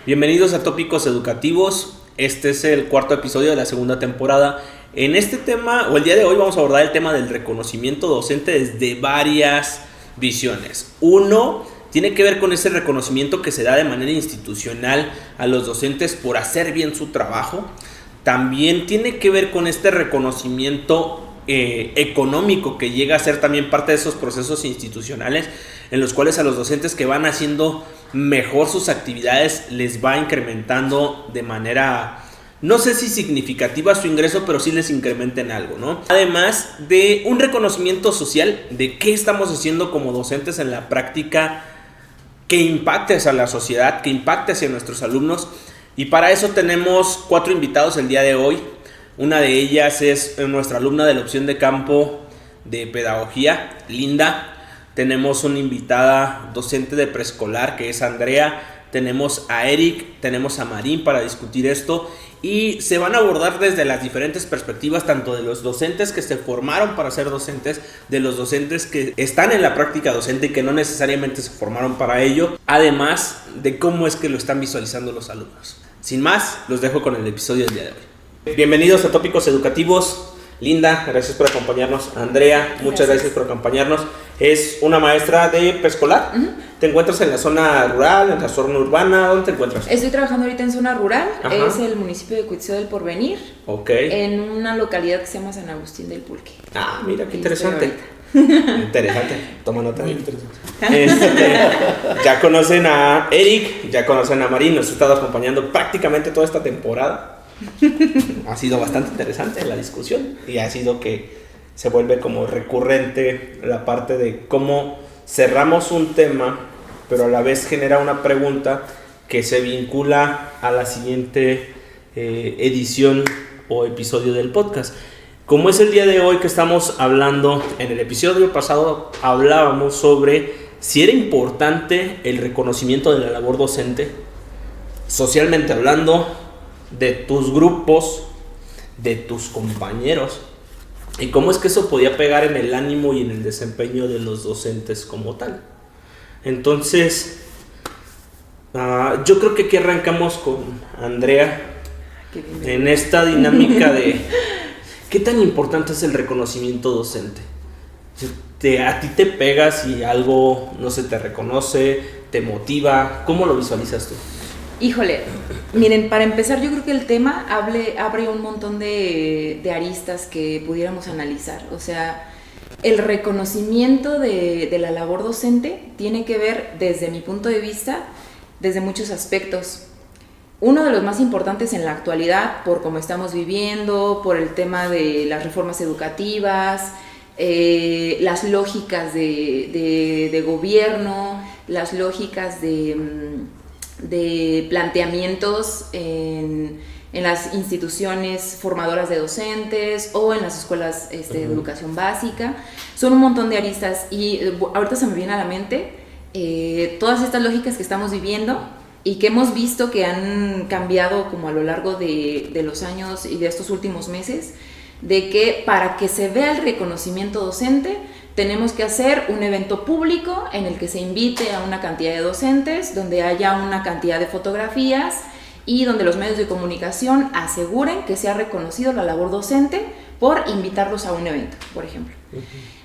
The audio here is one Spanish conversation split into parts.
Bienvenidos a Tópicos Educativos. Este es el cuarto episodio de la segunda temporada. En este tema, o el día de hoy, vamos a abordar el tema del reconocimiento docente desde varias visiones. Uno, tiene que ver con ese reconocimiento que se da de manera institucional a los docentes por hacer bien su trabajo. También tiene que ver con este reconocimiento económico que llega a ser también parte de esos procesos institucionales en los cuales a los docentes que van haciendo mejor sus actividades les va incrementando de manera, no sé si significativa su ingreso, pero sí les incrementa en algo, ¿no? Además de un reconocimiento social de qué estamos haciendo como docentes en la práctica que impacte hacia la sociedad, que impacte hacia nuestros alumnos. Y para eso tenemos 4 invitados el día de hoy. Una de ellas es nuestra alumna de la opción de campo de pedagogía, Linda. Tenemos una invitada docente de preescolar que es Andrea. Tenemos a Eric, tenemos a Marín para discutir esto. Y se van a abordar desde las diferentes perspectivas, tanto de los docentes que se formaron para ser docentes, de los docentes que están en la práctica docente y que no necesariamente se formaron para ello, además de cómo es que lo están visualizando los alumnos. Sin más, los dejo con el episodio del día de hoy. Bienvenidos a Tópicos Educativos. Linda, gracias por acompañarnos. Andrea, muchas gracias por acompañarnos. Es una maestra de preescolar. ¿Te encuentras en la zona rural, en la zona urbana? ¿Dónde te encuentras? Estoy trabajando ahorita en zona rural. Ajá. Es el municipio de Cuitzeo del Porvenir. Ok. En una localidad que se llama San Agustín del Pulque. Ah, mira, qué Ahí interesante. estoy Interesante. Toma nota. Ya conocen a Eric, ya conocen a Marín. Nos ha estado acompañando prácticamente toda esta temporada. Ha sido bastante interesante la discusión y ha sido que se vuelve como recurrente la parte de cómo cerramos un tema, pero a la vez genera una pregunta que se vincula a la siguiente edición o episodio del podcast. Como es el día de hoy que estamos hablando, en el episodio pasado hablábamos sobre si era importante el reconocimiento de la labor docente, socialmente hablando, de tus grupos, de tus compañeros, y cómo es que eso podía pegar en el ánimo y en el desempeño de los docentes como tal. Entonces, yo creo que aquí arrancamos con Andrea en esta dinámica de qué tan importante es el reconocimiento docente. A ti te pega si algo no se te reconoce, te motiva, ¿cómo lo visualizas tú? Híjole, miren, para empezar yo creo que el tema abre un montón de aristas que pudiéramos analizar. O sea, el reconocimiento de la labor docente tiene que ver, desde mi punto de vista, desde muchos aspectos. Uno de los más importantes en la actualidad, por cómo estamos viviendo, por el tema de las reformas educativas, las lógicas de gobierno, las lógicas de planteamientos en las instituciones formadoras de docentes o en las escuelas de educación básica. Son un montón de aristas y ahorita se me viene a la mente todas estas lógicas que estamos viviendo y que hemos visto que han cambiado como a lo largo de los años y de estos últimos meses, de que para que se vea el reconocimiento docente tenemos que hacer un evento público en el que se invite a una cantidad de docentes, donde haya una cantidad de fotografías y donde los medios de comunicación aseguren que se ha reconocido la labor docente por invitarlos a un evento, por ejemplo.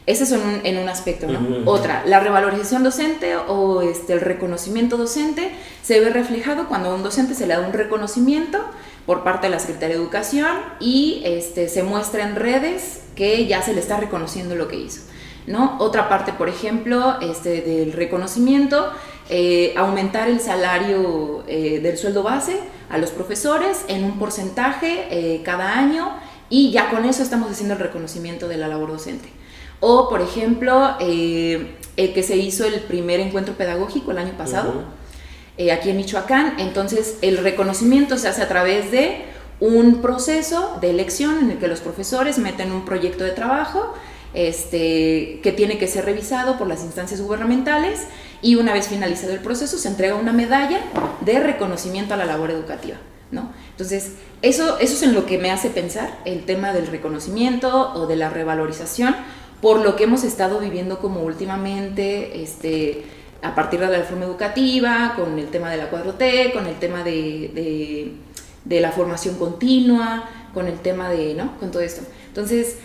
Ese es en un aspecto, ¿no? Otra, la revalorización docente o el reconocimiento docente se ve reflejado cuando a un docente se le da un reconocimiento por parte de la Secretaría de Educación y se muestra en redes que ya se le está reconociendo lo que hizo, ¿no? Otra parte, por ejemplo, del reconocimiento, aumentar el salario del sueldo base a los profesores en un porcentaje cada año, y ya con eso estamos haciendo el reconocimiento de la labor docente. O, por ejemplo, que se hizo el primer encuentro pedagógico el año pasado, aquí en Michoacán. Entonces, el reconocimiento se hace a través de un proceso de elección en el que los profesores meten un proyecto de trabajo que tiene que ser revisado por las instancias gubernamentales, y una vez finalizado el proceso se entrega una medalla de reconocimiento a la labor educativa, ¿no? Entonces, eso es en lo que me hace pensar el tema del reconocimiento o de la revalorización, por lo que hemos estado viviendo como últimamente a partir de la reforma educativa, con el tema de la 4T, con el tema de la formación continua, con el tema de, ¿no? Con todo esto. Entonces,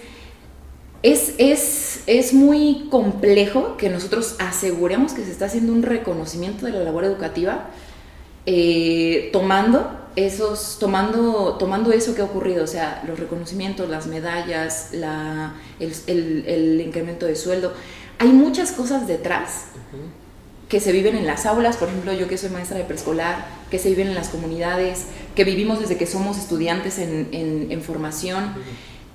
es muy complejo que nosotros aseguremos que se está haciendo un reconocimiento de la labor educativa, tomando eso que ha ocurrido, o sea, los reconocimientos, las medallas, el incremento de sueldo. Hay muchas cosas detrás que se viven en las aulas, por ejemplo, yo que soy maestra de preescolar, que se viven en las comunidades, que vivimos desde que somos estudiantes en formación,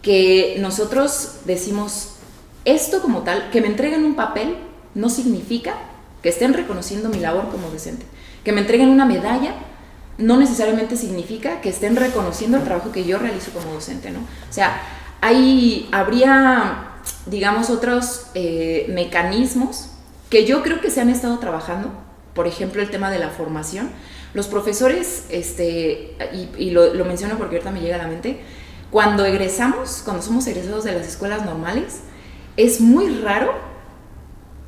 que nosotros decimos, esto como tal, que me entreguen un papel no significa que estén reconociendo mi labor como docente. Que me entreguen una medalla no necesariamente significa que estén reconociendo el trabajo que yo realizo como docente, ¿no? O sea, habría, digamos, otros mecanismos que yo creo que se han estado trabajando. Por ejemplo, el tema de la formación. Los profesores, y lo menciono porque ahorita me llega a la mente, cuando somos egresados de las escuelas normales, es muy raro,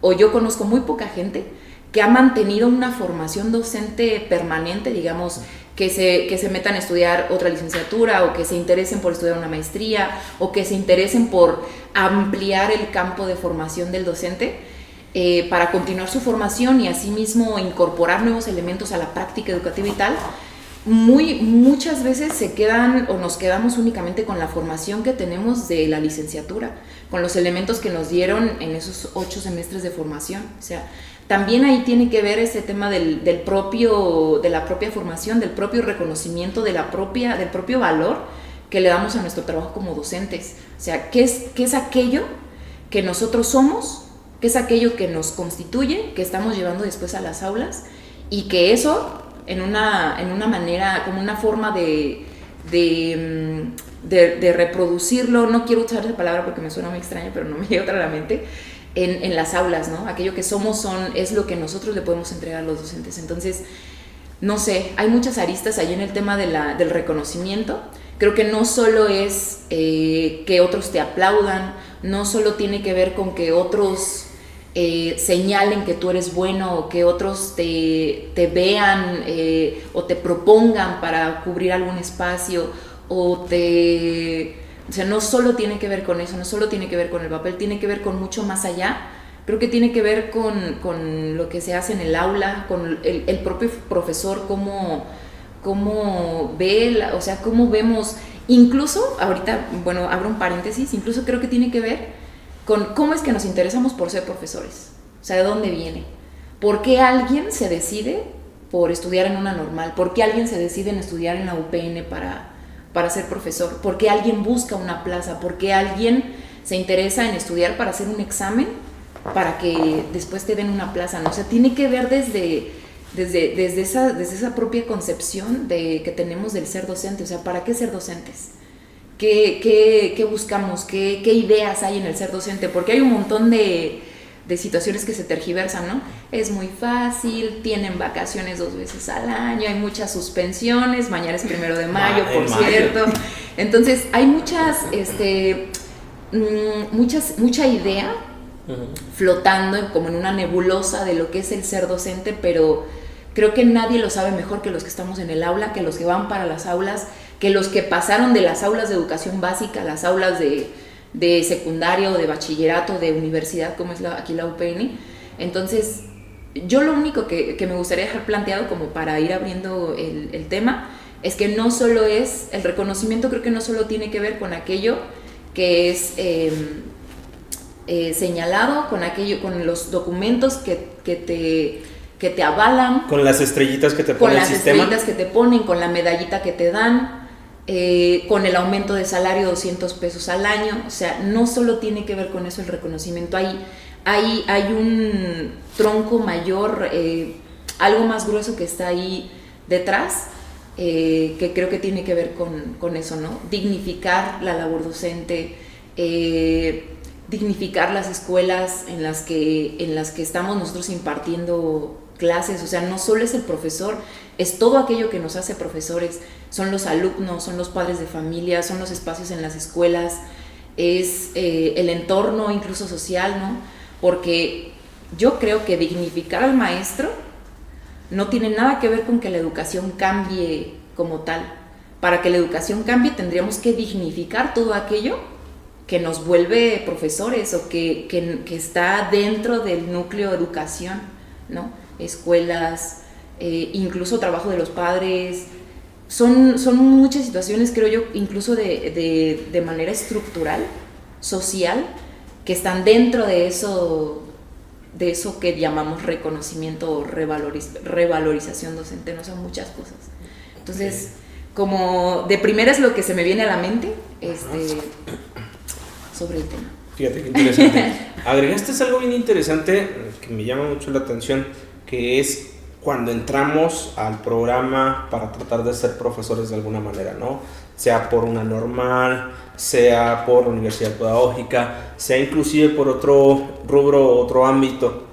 o yo conozco muy poca gente que ha mantenido una formación docente permanente, digamos, que se metan a estudiar otra licenciatura, o que se interesen por estudiar una maestría, o que se interesen por ampliar el campo de formación del docente, para continuar su formación y asimismo incorporar nuevos elementos a la práctica educativa y tal. Muchas veces se quedan o nos quedamos únicamente con la formación que tenemos de la licenciatura, con los elementos que nos dieron en esos 8 semestres de formación. O sea, también ahí tiene que ver ese tema de la propia formación, del propio reconocimiento, del propio valor que le damos a nuestro trabajo como docentes. O sea, ¿qué es aquello que nosotros somos? ¿Qué es aquello que nos constituye, que estamos llevando después a las aulas? Y que eso, en una manera, como una forma de reproducirlo, no quiero usar esa palabra porque me suena muy extraña, pero no me llega otra a la mente, en las aulas, ¿no? Aquello que somos es lo que nosotros le podemos entregar a los docentes. Entonces, no sé, hay muchas aristas ahí en el tema del reconocimiento. Creo que no solo es que otros te aplaudan, no solo tiene que ver con que otros señalen que tú eres bueno, o que otros te vean o te propongan para cubrir algún espacio, o sea, no solo tiene que ver con eso, no solo tiene que ver con el papel, tiene que ver con mucho más allá. Creo que tiene que ver con lo que se hace en el aula, con el propio profesor, cómo ve, o sea, cómo vemos, incluso, ahorita, bueno, abro un paréntesis, incluso creo que tiene que ver con cómo es que nos interesamos por ser profesores. O sea, ¿de dónde viene? ¿Por qué alguien se decide por estudiar en una normal? ¿Por qué alguien se decide en estudiar en la UPN para ser profesor? ¿Por qué alguien busca una plaza? ¿Por qué alguien se interesa en estudiar para hacer un examen para que después te den una plaza? ¿No? O sea, tiene que ver desde esa propia concepción que tenemos del ser docente. O sea, ¿para qué ser docentes? ¿Qué buscamos? ¿Qué ideas hay en el ser docente? Porque hay un montón de situaciones que se tergiversan, ¿no? Es muy fácil, tienen vacaciones 2 veces al año, hay muchas suspensiones, mañana es 1 de mayo, por cierto. Entonces, hay mucha idea flotando como en una nebulosa de lo que es el ser docente, pero creo que nadie lo sabe mejor que los que estamos en el aula, que los que van para las aulas, que los que pasaron de las aulas de educación básica a las aulas de secundaria o de bachillerato, de universidad, como es aquí la UPN. Entonces, yo lo único que me gustaría dejar planteado como para ir abriendo el tema es que no solo es el reconocimiento, creo que no solo tiene que ver con aquello que es señalado, con los documentos que te avalan, con las estrellitas que te pone el sistema, con las estrellitas que te ponen, con la medallita que te dan, con el aumento de salario de 200 pesos al año. O sea, no solo tiene que ver con eso el reconocimiento, hay un tronco mayor, algo más grueso que está ahí detrás, que creo que tiene que ver con eso, ¿no? Dignificar la labor docente, dignificar las escuelas en las que estamos nosotros impartiendo clases. O sea, no solo es el profesor, es todo aquello que nos hace profesores, son los alumnos, son los padres de familia, son los espacios en las escuelas, es el entorno incluso social, ¿no? Porque yo creo que dignificar al maestro no tiene nada que ver con que la educación cambie como tal. Para que la educación cambie tendríamos que dignificar todo aquello que nos vuelve profesores o que está dentro del núcleo de educación, ¿no? Escuelas, incluso trabajo de los padres. Son muchas situaciones, creo yo, incluso de manera estructural, social, que están dentro de eso que llamamos reconocimiento o revalorización docente, no son muchas cosas. Entonces, como de primera es lo que se me viene a la mente sobre el tema. Fíjate qué interesante. Agregaste algo bien interesante que me llama mucho la atención, que es cuando entramos al programa para tratar de ser profesores de alguna manera, ¿no? Sea por una normal, sea por la universidad pedagógica, sea inclusive por otro rubro, otro ámbito.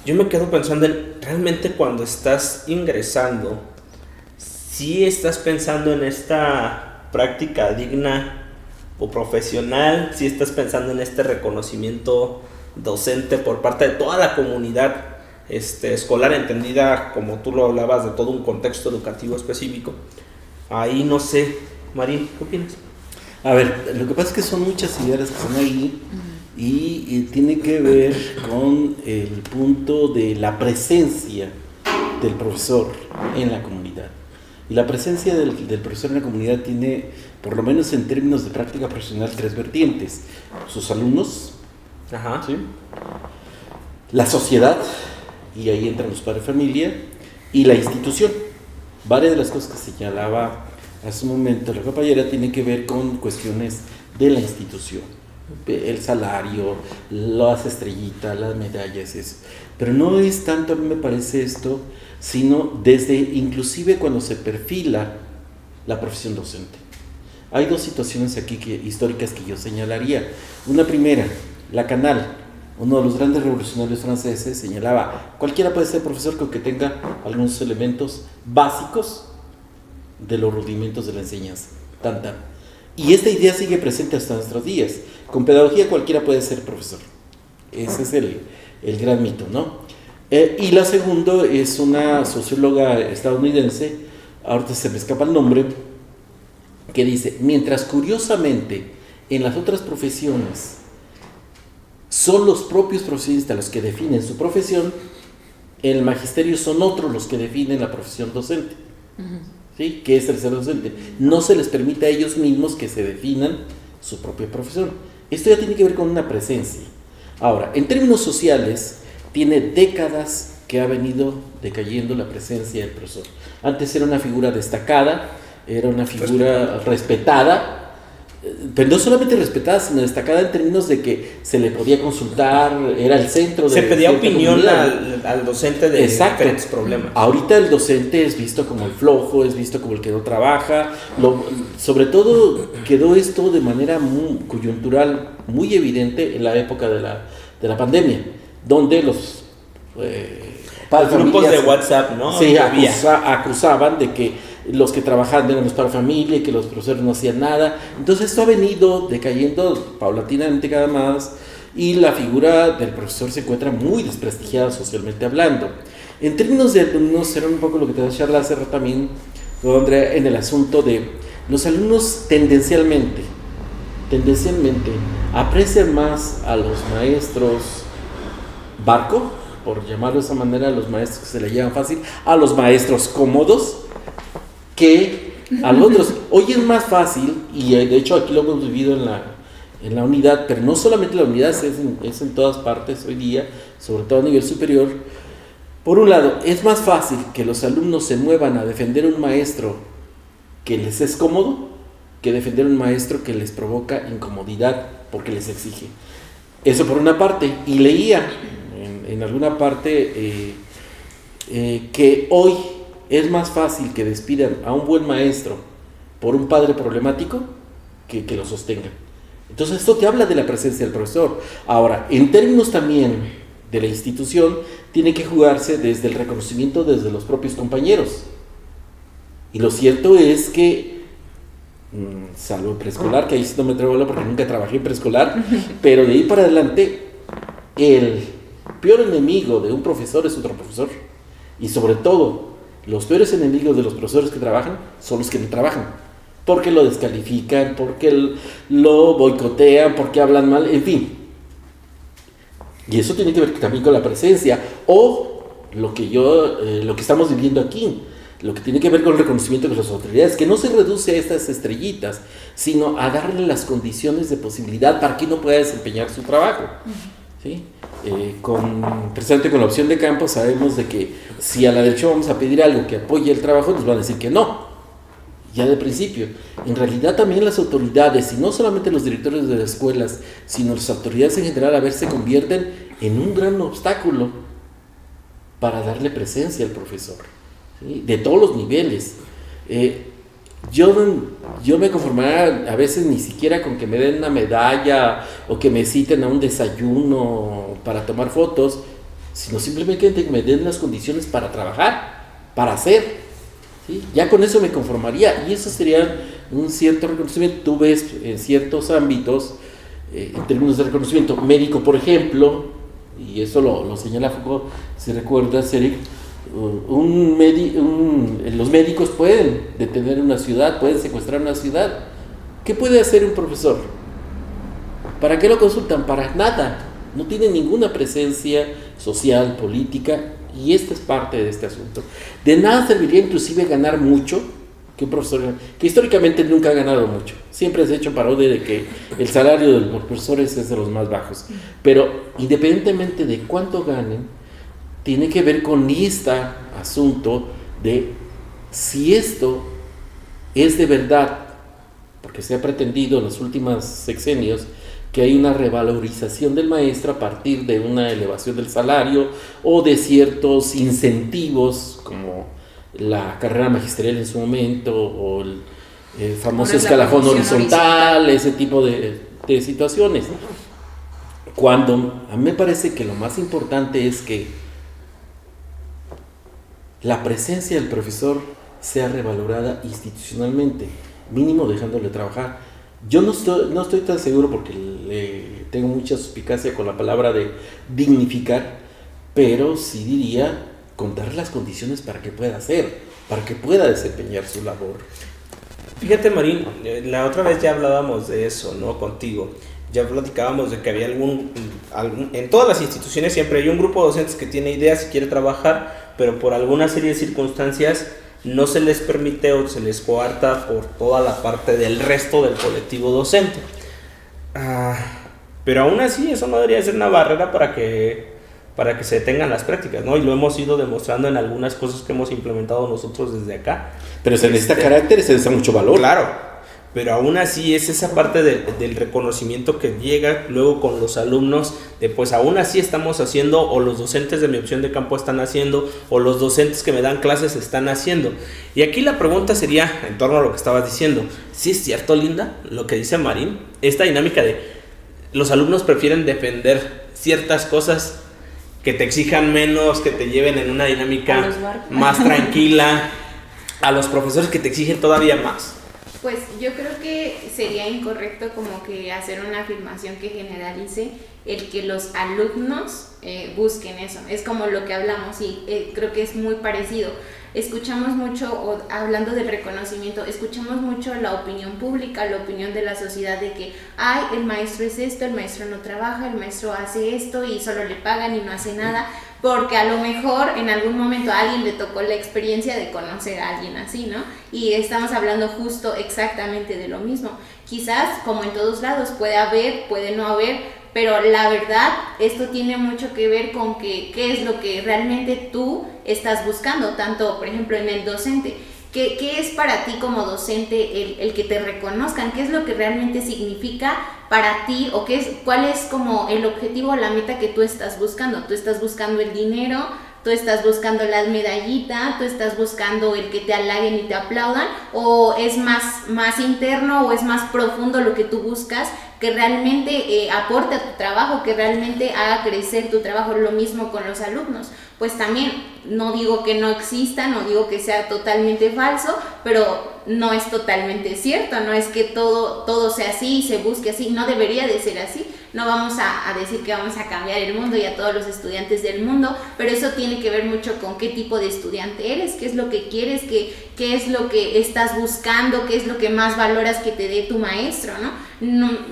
Yo me quedo pensando en realmente cuando estás ingresando, si estás pensando en esta práctica digna o profesional, si estás pensando en este reconocimiento docente por parte de toda la comunidad escolar, entendida como tú lo hablabas, de todo un contexto educativo específico. Ahí no sé, Marín, ¿qué opinas? A ver, lo que pasa es que son muchas ideas que están ahí y tiene que ver con el punto de la presencia del profesor en la comunidad. Y la presencia del profesor en la comunidad tiene, por lo menos en términos de práctica profesional, 3 vertientes: sus alumnos, ¿sí?, la sociedad, y ahí entran los padres de familia, y la institución. Varias de las cosas que señalaba hace un momento la compañera tienen que ver con cuestiones de la institución, el salario, las estrellitas, las medallas, eso. Pero no es tanto, a mí me parece esto, sino desde inclusive cuando se perfila la profesión docente. Hay 2 situaciones aquí históricas que yo señalaría. Una primera, Lacanal, uno de los grandes revolucionarios franceses, señalaba: cualquiera puede ser profesor con que tenga algunos elementos básicos de los rudimentos de la enseñanza. Y esta idea sigue presente hasta nuestros días. Con pedagogía cualquiera puede ser profesor. Ese es el gran mito, ¿no? Y la segunda es una socióloga estadounidense, ahorita se me escapa el nombre, que dice: mientras curiosamente en las otras profesiones son los propios profesionistas los que definen su profesión, en el magisterio son otros los que definen la profesión docente. ¿Sí? ¿Qué es el ser docente? No se les permite a ellos mismos que se definan su propia profesión. Esto ya tiene que ver con una presencia. Ahora, en términos sociales, tiene décadas que ha venido decayendo la presencia del profesor. Antes era una figura destacada, era una figura respetada, pero no solamente respetada, sino destacada en términos de que se le podía consultar, era el centro de... Se pedía opinión al docente de diferentes problemas. Ahorita el docente es visto como el flojo, es visto como el que no trabaja. Sobre todo quedó esto de manera muy coyuntural, muy evidente en la época de la pandemia, donde los grupos de WhatsApp, ¿no? Sí, acusaban de que los que trabajaban eran los padres de familia y que los profesores no hacían nada. Entonces esto ha venido decayendo paulatinamente cada más, y la figura del profesor se encuentra muy desprestigiada socialmente hablando. En términos de alumnos, era un poco lo que te decía Charla hace rato también, Andrea, en el asunto de los alumnos tendencialmente aprecian más a los maestros barco, por llamarlo de esa manera, a los maestros que se le llevan fácil, a los maestros cómodos, que a los otros. Hoy es más fácil, y de hecho aquí lo hemos vivido en la unidad, pero no solamente en la unidad, es en todas partes hoy día, sobre todo a nivel superior. Por un lado, es más fácil que los alumnos se muevan a defender un maestro que les es cómodo, que defender un maestro que les provoca incomodidad porque les exige. Eso por una parte. Y leía en alguna parte que hoy es más fácil que despidan a un buen maestro por un padre problemático que lo sostengan. Entonces esto te habla de la presencia del profesor. Ahora, en términos también de la institución, tiene que jugarse desde el reconocimiento desde los propios compañeros. Y lo cierto es que, salvo en preescolar, que ahí sí no me atrevo a hablar porque nunca trabajé en preescolar, pero de ahí para adelante, el peor enemigo de un profesor es otro profesor. Y sobre todo, los peores enemigos de los profesores que trabajan son los que no trabajan. Porque lo descalifican, porque lo boicotean, porque hablan mal, en fin. Y eso tiene que ver también con la presencia. O lo que estamos viviendo aquí, lo que tiene que ver con el reconocimiento de las autoridades, que no se reduce a estas estrellitas, sino a darle las condiciones de posibilidad para que uno pueda desempeñar su trabajo. ¿Sí? Precisamente con la opción de campo sabemos de que si a la derecha vamos a pedir algo que apoye el trabajo, nos van a decir que no, ya de principio. En realidad también las autoridades, y no solamente los directores de las escuelas, sino las autoridades en general, a veces se convierten en un gran obstáculo para darle presencia al profesor, ¿sí? De todos los niveles. Yo me conformaría a veces ni siquiera con que me den una medalla o que me citen a un desayuno para tomar fotos, sino simplemente que me den las condiciones para trabajar, para hacer, ¿sí? Ya con eso me conformaría, y eso sería un cierto reconocimiento. Tú ves en ciertos ámbitos, en términos de reconocimiento médico, por ejemplo, y eso lo señala Foucault, si recuerdas, Eric, los médicos pueden detener una ciudad, pueden secuestrar una ciudad. ¿Qué puede hacer un profesor? ¿Para qué lo consultan? Para nada. No tiene ninguna presencia social, política, y esta es parte de este asunto. De nada serviría inclusive ganar mucho, que un profesor, que históricamente nunca ha ganado mucho. Siempre se ha hecho parodia de que el salario de los profesores es de los más bajos. Pero independientemente de cuánto ganen, tiene que ver con este asunto de si esto es de verdad, porque se ha pretendido en los últimos sexenios que hay una revalorización del maestro a partir de una elevación del salario o de ciertos incentivos como la carrera magisterial en su momento o el famoso escalafón horizontal, ese tipo de situaciones. Cuando a mí me parece que lo más importante es que la presencia del profesor sea revalorada institucionalmente, mínimo dejándole trabajar. Yo no estoy tan seguro, porque tengo mucha suspicacia con la palabra de dignificar, pero sí diría contar las condiciones para que pueda hacer, para que pueda desempeñar su labor. Fíjate, Marín, la otra vez ya hablábamos de eso, ¿no? Contigo. Ya platicábamos de que había en todas las instituciones siempre hay un grupo de docentes que tiene ideas y quiere trabajar, pero por alguna serie de circunstancias no se les permite o se les coarta por toda la parte del resto del colectivo docente. Pero aún así eso no debería ser una barrera para que se detengan las prácticas, ¿no? Y lo hemos ido demostrando en algunas cosas que hemos implementado nosotros desde acá. Pero se necesita carácter y se necesita mucho valor. Claro. Pero aún así es esa parte del reconocimiento que llega luego con los alumnos, de pues aún así estamos haciendo, o los docentes de mi opción de campo están haciendo, o los docentes que me dan clases están haciendo. Y aquí la pregunta sería, en torno a lo que estabas diciendo, ¿sí es cierto, Linda, lo que dice Marín? Esta dinámica de los alumnos prefieren defender ciertas cosas que te exijan menos, que te lleven en una dinámica más tranquila, a los profesores que te exigen todavía más. Pues yo creo que sería incorrecto como que hacer una afirmación que generalice el que los alumnos busquen eso. Es como lo que hablamos y creo que es muy parecido. Escuchamos mucho, hablando del reconocimiento, escuchamos mucho la opinión pública, la opinión de la sociedad de que, ay, el maestro es esto, el maestro no trabaja, el maestro hace esto y solo le pagan y no hace nada. Porque a lo mejor en algún momento a alguien le tocó la experiencia de conocer a alguien así, ¿no? Y estamos hablando justo exactamente de lo mismo. Quizás, como en todos lados, puede haber, puede no haber, pero la verdad, esto tiene mucho que ver con qué es lo que realmente tú estás buscando, tanto, por ejemplo, en el docente. ¿Qué es para ti como docente el que te reconozcan? ¿Qué es lo que realmente significa para ti? ¿O cuál es como el objetivo o la meta que tú estás buscando? ¿Tú estás buscando el dinero? ¿Tú estás buscando la medallita? ¿Tú estás buscando el que te halaguen y te aplaudan? ¿O es más interno o es más profundo lo que tú buscas que realmente aporte a tu trabajo, que realmente haga crecer tu trabajo? Lo mismo con los alumnos. Pues también, no digo que no exista, no digo que sea totalmente falso, pero no es totalmente cierto, no es que todo sea así y se busque así, no debería de ser así. no vamos a decir que vamos a cambiar el mundo y a todos los estudiantes del mundo, pero eso tiene que ver mucho con qué tipo de estudiante eres, qué es lo que quieres, qué es lo que estás buscando, qué es lo que más valoras que te dé tu maestro, ¿no?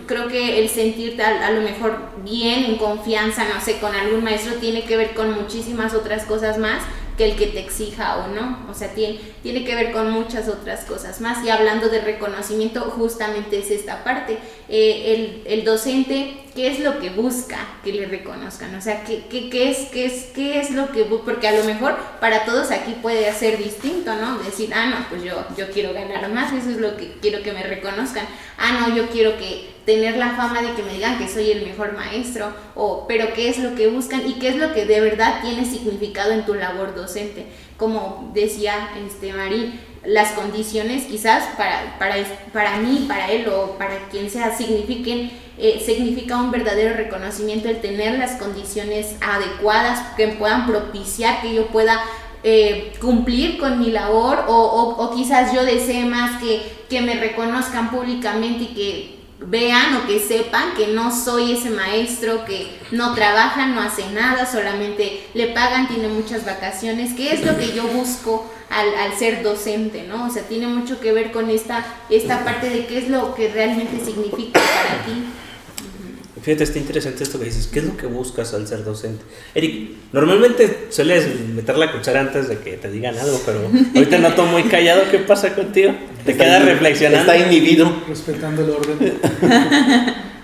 Creo que el sentirte a lo mejor bien, en confianza, no sé, con algún maestro tiene que ver con muchísimas otras cosas más que el que te exija o no, o sea, tiene que ver con muchas otras cosas más. Y hablando de reconocimiento, justamente es esta parte, el docente, ¿qué es lo que busca que le reconozcan? O sea, ¿qué es lo que porque a lo mejor para todos aquí puede ser distinto, ¿no? Decir, no, pues yo quiero ganar más, eso es lo que quiero que me reconozcan. No, yo quiero tener la fama de que me digan que soy el mejor maestro, pero ¿qué es lo que buscan y qué es lo que de verdad tiene significado en tu labor docente? Como decía Mari, las condiciones quizás para mí, para él o para quien sea, significa un verdadero reconocimiento el tener las condiciones adecuadas que puedan propiciar que yo pueda cumplir con mi labor o quizás yo desee más que me reconozcan públicamente y que vean o que sepan que no soy ese maestro que no trabaja, no hace nada, solamente le pagan, tiene muchas vacaciones. ¿Qué es lo que yo busco al ser docente, ¿no? O sea, tiene mucho que ver con esta parte de qué es lo que realmente significa para ti. Fíjate, está interesante esto que dices. ¿Qué es lo que buscas al ser docente? Eric, normalmente sueles meter la cuchara antes de que te digan algo, pero ahorita noto muy callado. ¿Qué pasa contigo? ¿Te quedas reflexionando? Está inhibido. Respetando el orden.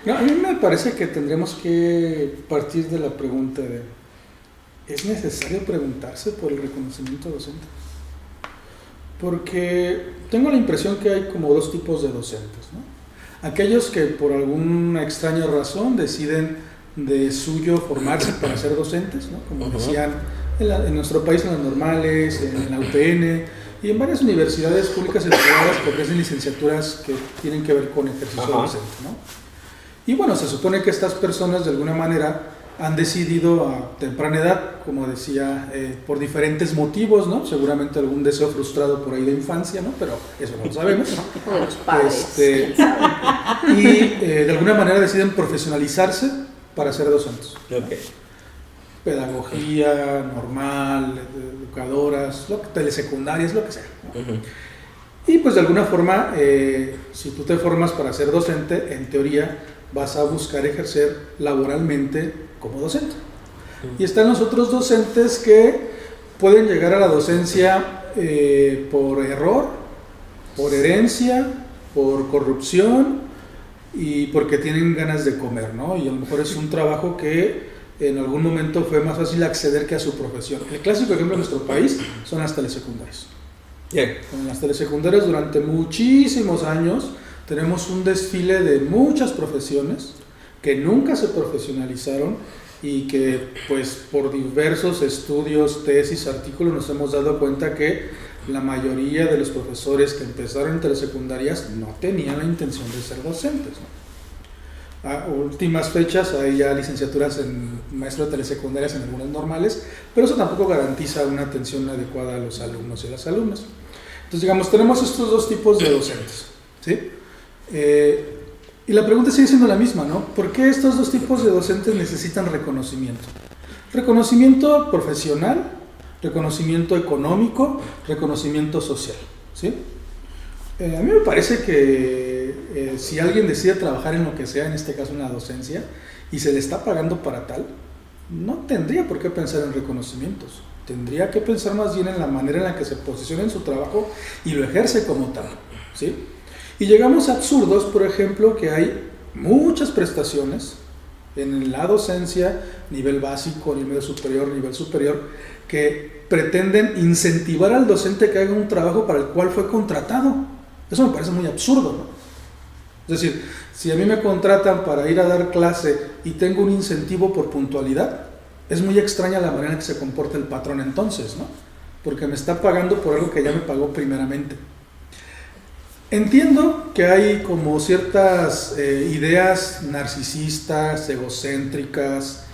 No, a mí me parece que tendremos que partir de la pregunta de ¿es necesario preguntarse por el reconocimiento docente? Porque tengo la impresión que hay como dos tipos de docentes, ¿no? Aquellos que por alguna extraña razón deciden de suyo formarse para ser docentes, ¿no? Como decían en nuestro país, en las normales, en la UPN y en varias universidades públicas y privadas, porque hacen licenciaturas que tienen que ver con ejercicio docente, ¿no? Y bueno, se supone que estas personas de alguna manera han decidido a temprana edad, como decía, por diferentes motivos, ¿no? Seguramente algún deseo frustrado por ahí de infancia, ¿no? Pero eso no lo sabemos, ¿no? De los padres. Y de alguna manera deciden profesionalizarse para ser docentes. Okay. Pedagogía normal, educadoras, telesecundarias, lo que sea, ¿no? Y pues de alguna forma, si tú te formas para ser docente, en teoría vas a buscar ejercer laboralmente como docente. Y están los otros docentes que pueden llegar a la docencia por error, por herencia, por corrupción y porque tienen ganas de comer, ¿no? Y a lo mejor es un trabajo que en algún momento fue más fácil acceder que a su profesión. El clásico ejemplo en nuestro país son las telesecundarias. En las telesecundarias durante muchísimos años tenemos un desfile de muchas profesiones que nunca se profesionalizaron y que pues por diversos estudios, tesis, artículos nos hemos dado cuenta que la mayoría de los profesores que empezaron en telesecundarias no tenían la intención de ser docentes, ¿no? A últimas fechas hay ya licenciaturas en maestro de telesecundarias en algunas normales, pero eso tampoco garantiza una atención adecuada a los alumnos y a las alumnas. Entonces, digamos, tenemos estos dos tipos de docentes, ¿sí? Y la pregunta sigue siendo la misma, ¿no? ¿Por qué estos dos tipos de docentes necesitan reconocimiento? Reconocimiento profesional, reconocimiento económico, reconocimiento social, ¿sí? A mí me parece que si alguien decide trabajar en lo que sea, en este caso en la docencia, y se le está pagando para tal, no tendría por qué pensar en reconocimientos. Tendría que pensar más bien en la manera en la que se posiciona en su trabajo y lo ejerce como tal, ¿sí? Y llegamos a absurdos, por ejemplo, que hay muchas prestaciones en la docencia, nivel básico, nivel superior, que pretenden incentivar al docente que haga un trabajo para el cual fue contratado. Eso me parece muy absurdo, ¿no? Es decir, si a mí me contratan para ir a dar clase y tengo un incentivo por puntualidad, es muy extraña la manera en que se comporta el patrón entonces, ¿no? Porque me está pagando por algo que ya me pagó primeramente. Entiendo que hay como ciertas ideas narcisistas, egocéntricas,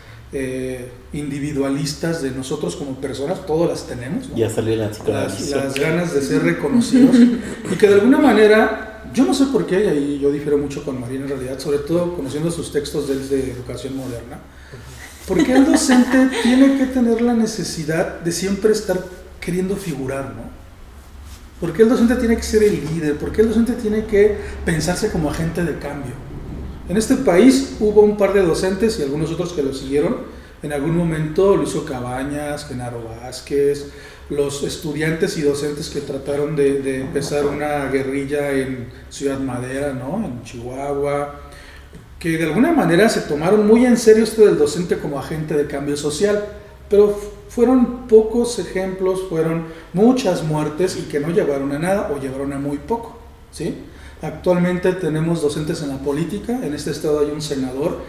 individualistas de nosotros como personas, todas las tenemos, ¿no? Ya salió la psicoanálisis. Las ganas de ser reconocidos y que de alguna manera Ahora, yo no sé por qué, y ahí yo difiero mucho con Marina en realidad, sobre todo conociendo sus textos de educación moderna, ¿por qué el docente tiene que tener la necesidad de siempre estar queriendo figurar, ¿no? ¿Por qué el docente tiene que ser el líder? ¿Por qué el docente tiene que pensarse como agente de cambio? En este país hubo un par de docentes y algunos otros que lo siguieron. En algún momento lo hizo Cabañas, Genaro Vázquez, los estudiantes y docentes que trataron de empezar una guerrilla en Ciudad Madera, ¿no? En Chihuahua, que de alguna manera se tomaron muy en serio esto del docente como agente de cambio social, pero fueron pocos ejemplos, fueron muchas muertes y que no llevaron a nada o llevaron a muy poco, ¿sí? Actualmente tenemos docentes en la política, en este estado hay un senador,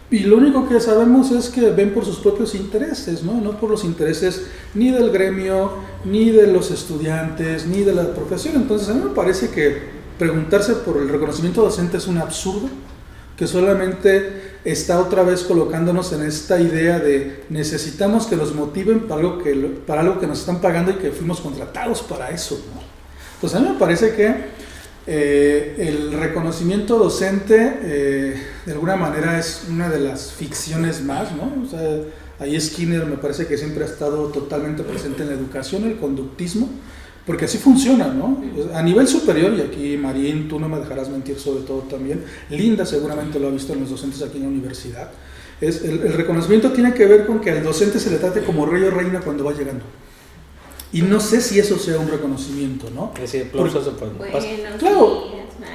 y lo único que sabemos es que ven por sus propios intereses, ¿no? No por los intereses ni del gremio, ni de los estudiantes, ni de la profesión. Entonces a mí me parece que preguntarse por el reconocimiento docente es un absurdo, que solamente está otra vez colocándonos en esta idea de necesitamos que nos motiven para algo que nos están pagando y que fuimos contratados para eso, ¿no? Entonces a mí me parece que el reconocimiento docente de alguna manera es una de las ficciones más, ¿no? O sea, ahí Skinner me parece que siempre ha estado totalmente presente en la educación, el conductismo, porque así funciona, ¿no? A nivel superior, y aquí Marín, tú no me dejarás mentir sobre todo también, Linda seguramente lo ha visto en los docentes aquí en la universidad, el reconocimiento tiene que ver con que al docente se le trate como rey o reina cuando va llegando. Y no sé si eso sea un reconocimiento, ¿no? Claro,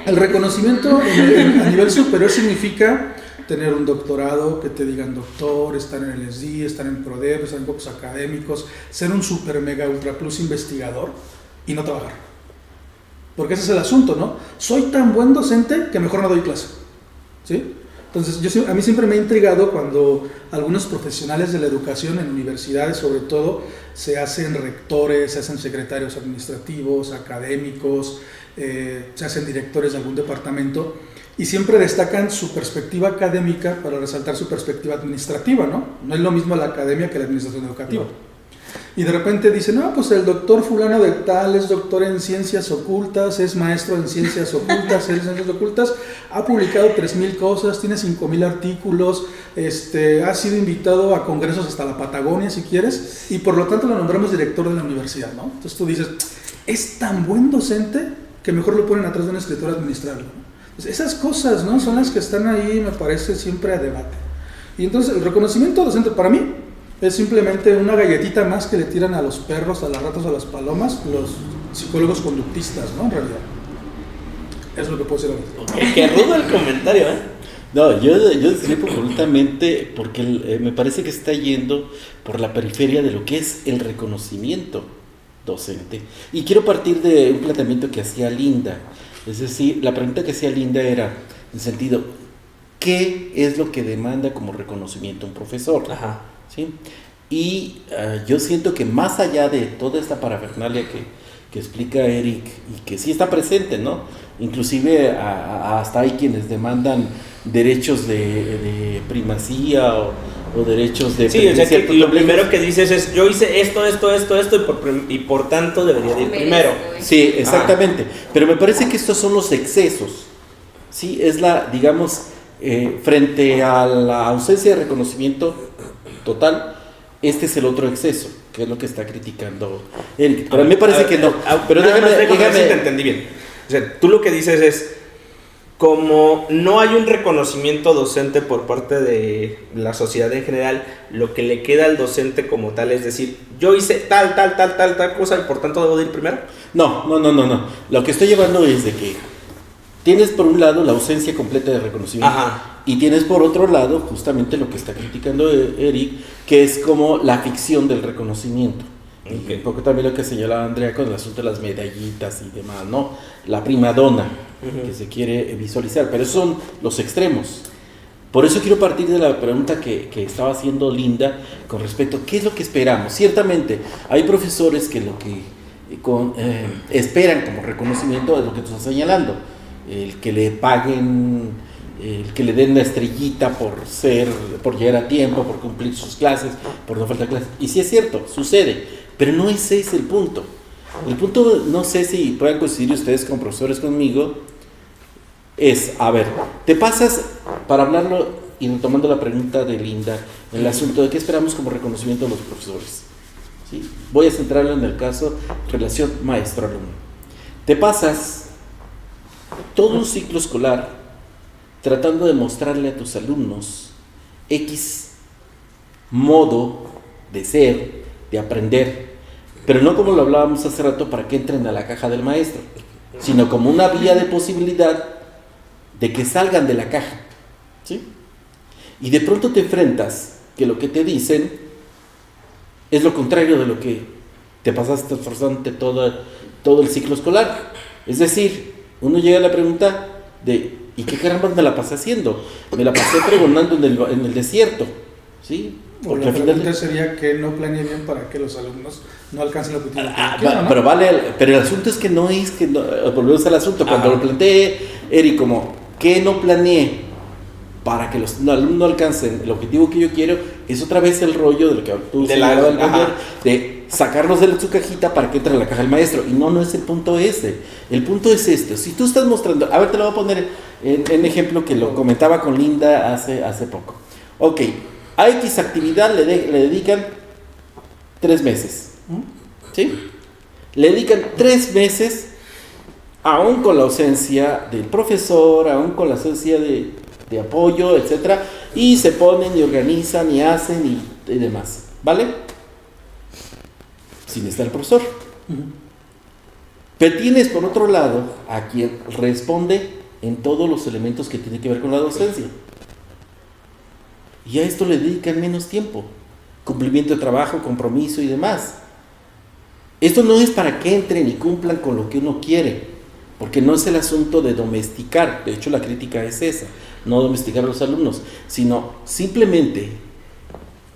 el reconocimiento a nivel superior significa tener un doctorado, que te digan doctor, estar en el SDI, estar en PRODEP, estar en grupos académicos, ser un super mega ultra plus investigador y no trabajar. Porque ese es el asunto, ¿no? Soy tan buen docente que mejor no doy clase, ¿sí? Entonces, a mí siempre me ha intrigado cuando algunos profesionales de la educación en universidades, sobre todo, se hacen rectores, se hacen secretarios administrativos, académicos, se hacen directores de algún departamento y siempre destacan su perspectiva académica para resaltar su perspectiva administrativa, ¿no? No es lo mismo la academia que la administración educativa. Y de repente dicen, no, pues el doctor fulano de tal es doctor en ciencias ocultas, es maestro en ciencias ocultas, ha publicado 3,000 cosas, tiene 5,000 artículos, ha sido invitado a congresos hasta la Patagonia si quieres, y por lo tanto lo nombramos director de la universidad, ¿no? Entonces tú dices, es tan buen docente que mejor lo ponen atrás de un escritor administrable, ¿no? Entonces, esas cosas, ¿no? Son las que están ahí, me parece, siempre a debate. Y entonces el reconocimiento docente para mí es simplemente una galletita más que le tiran a los perros, a las ratas, a las palomas, los psicólogos conductistas, ¿no? En realidad. Eso es lo que puedo decir ahorita. Qué rudo el comentario, ¿eh? No, yo discrepo absolutamente porque me parece que está yendo por la periferia de lo que es el reconocimiento docente. Y quiero partir de un planteamiento que hacía Linda. Es decir, la pregunta que hacía Linda era, en sentido, ¿qué es lo que demanda como reconocimiento un profesor? Ajá. ¿Sí? Y yo siento que más allá de toda esta parafernalia que explica Eric y que sí está presente, ¿no? Inclusive hasta hay quienes demandan derechos de primacía o derechos de... Sí, o sea que lo primero que dices es, yo hice esto y por tanto debería de ir primero. Sí, exactamente. Pero me parece que estos son los excesos. Sí, es digamos, frente a la ausencia de reconocimiento total, este es el otro exceso, que es lo que está criticando Eric. Pero a mí me parece que no. Pero déjame ver si te entendí bien. O sea, tú lo que dices es, como no hay un reconocimiento docente por parte de la sociedad en general, lo que le queda al docente como tal es decir, yo hice tal cosa y por tanto debo de ir primero. No. Lo que estoy llevando es de que tienes por un lado la ausencia completa de reconocimiento. Ajá. Y tienes por otro lado justamente lo que está criticando Eric, que es como la ficción del reconocimiento. Okay. Un poco también lo que señalaba Andrea con el asunto de las medallitas y demás, ¿no? La primadona que se quiere visualizar, pero esos son los extremos. Por eso quiero partir de la pregunta que estaba haciendo Linda con respecto a qué es lo que esperamos. Ciertamente, hay profesores que lo que esperan como reconocimiento es lo que tú estás señalando, el que le paguen, el que le den la estrellita por llegar a tiempo, por cumplir sus clases, por no faltar clases. Y sí es cierto, sucede, pero no ese es el punto. El punto, no sé si puedan coincidir ustedes como profesores conmigo, es, a ver, te pasas, para hablarlo y retomando la pregunta de Linda, el asunto de qué esperamos como reconocimiento de los profesores. ¿Sí? Voy a centrarlo en el caso relación maestro-alumno. Te pasas todo un ciclo escolar tratando de mostrarle a tus alumnos X modo de ser, de aprender, pero no como lo hablábamos hace rato para que entren a la caja del maestro, sino como una vía de posibilidad de que salgan de la caja, ¿sí? Y de pronto te enfrentas que lo que te dicen es lo contrario de lo que te pasaste esforzándote todo el ciclo escolar. Es decir, uno llega a la pregunta de ¿y qué carambas me la pasé haciendo? Me la pasé pregonando en el desierto, ¿sí? Porque la pregunta sería que no planeé bien para que los alumnos no alcancen el objetivo que quieren, ¿no? Pero el asunto es que no es que volvemos al asunto. Cuando lo planteé, Eri, como que no planeé para que los alumnos alcancen el objetivo que yo quiero, es otra vez el rollo de lo que tú de sacarlos de su cajita para que entre en la caja del maestro. Y no es el punto ese. El punto es este. Si tú estás mostrando, a ver, te lo voy a poner en ejemplo que lo comentaba con Linda hace poco. Ok, a X actividad le dedican 3 meses. ¿Sí? Le dedican 3 meses, aún con la ausencia del profesor, aún con la ausencia de apoyo, etcétera, y se ponen y organizan y hacen y demás, ¿vale? Sin estar el profesor. Pero tienes por otro lado a quien responde en todos los elementos que tienen que ver con la docencia. Y a esto le dedican menos tiempo, cumplimiento de trabajo, compromiso y demás. Esto no es para que entren y cumplan con lo que uno quiere, porque no es el asunto de domesticar. De hecho, la crítica es esa, no domesticar a los alumnos, sino simplemente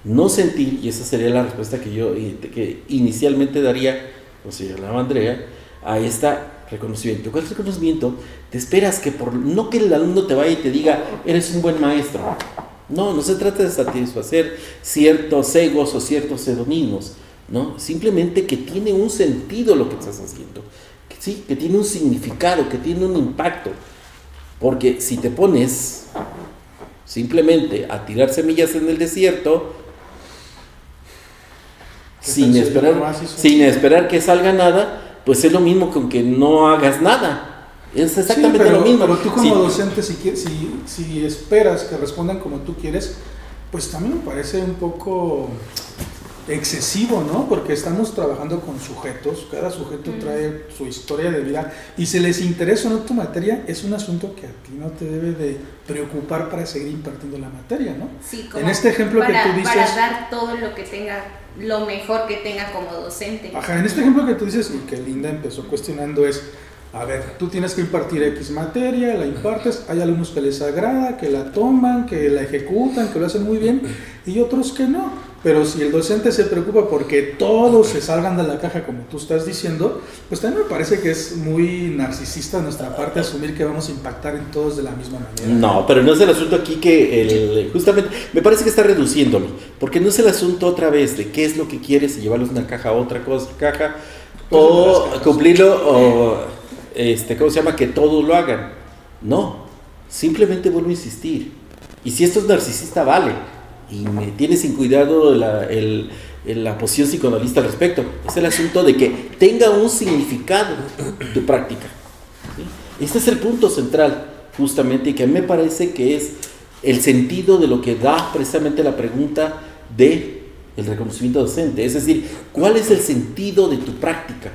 no sentir, y esa sería la respuesta que inicialmente daría, o señalaba Andrea, a este reconocimiento. ¿Cuál es el reconocimiento? Te esperas que no que el alumno te vaya y te diga, eres un buen maestro. No se trata de satisfacer ciertos egos o ciertos hedonismos, ¿no? Simplemente que tiene un sentido lo que estás haciendo, ¿sí? Que tiene un significado, que tiene un impacto. Porque si te pones simplemente a tirar semillas en el desierto, sin esperar que salga nada, pues es lo mismo con que no hagas nada. Es exactamente lo mismo. Pero tú como docente, si esperas que respondan como tú quieres, pues también me parece un poco excesivo, ¿no? Porque estamos trabajando con sujetos, cada sujeto trae su historia de vida, y si les interesa o no tu materia, es un asunto que a ti no te debe de preocupar para seguir impartiendo la materia, ¿no? Sí, como en este ejemplo que tú dices, para dar todo lo que tenga, lo mejor que tenga como docente. Ajá, en este ejemplo que tú dices, y que Linda empezó cuestionando, es, a ver, tú tienes que impartir X materia, la impartes, hay alumnos que les agrada, que la toman, que la ejecutan, que lo hacen muy bien, y otros que no. Pero si el docente se preocupa porque todos se salgan de la caja, como tú estás diciendo, pues también me parece que es muy narcisista de nuestra parte asumir que vamos a impactar en todos de la misma manera. No, pero no es el asunto aquí que justamente me parece que está reduciéndolo, porque no es el asunto otra vez de qué es lo que quieres y llevarlos de una caja a otra caja, o cumplirlo, o ¿cómo se llama? Que todos lo hagan. No, simplemente vuelvo a insistir. Y si esto es narcisista, vale. Y me tiene sin cuidado la posición psicoanalista al respecto. Es el asunto de que tenga un significado tu práctica, ¿sí? Este es el punto central, justamente, y que a mí me parece que es el sentido de lo que da precisamente la pregunta de el reconocimiento docente. Es decir, ¿cuál es el sentido de tu práctica?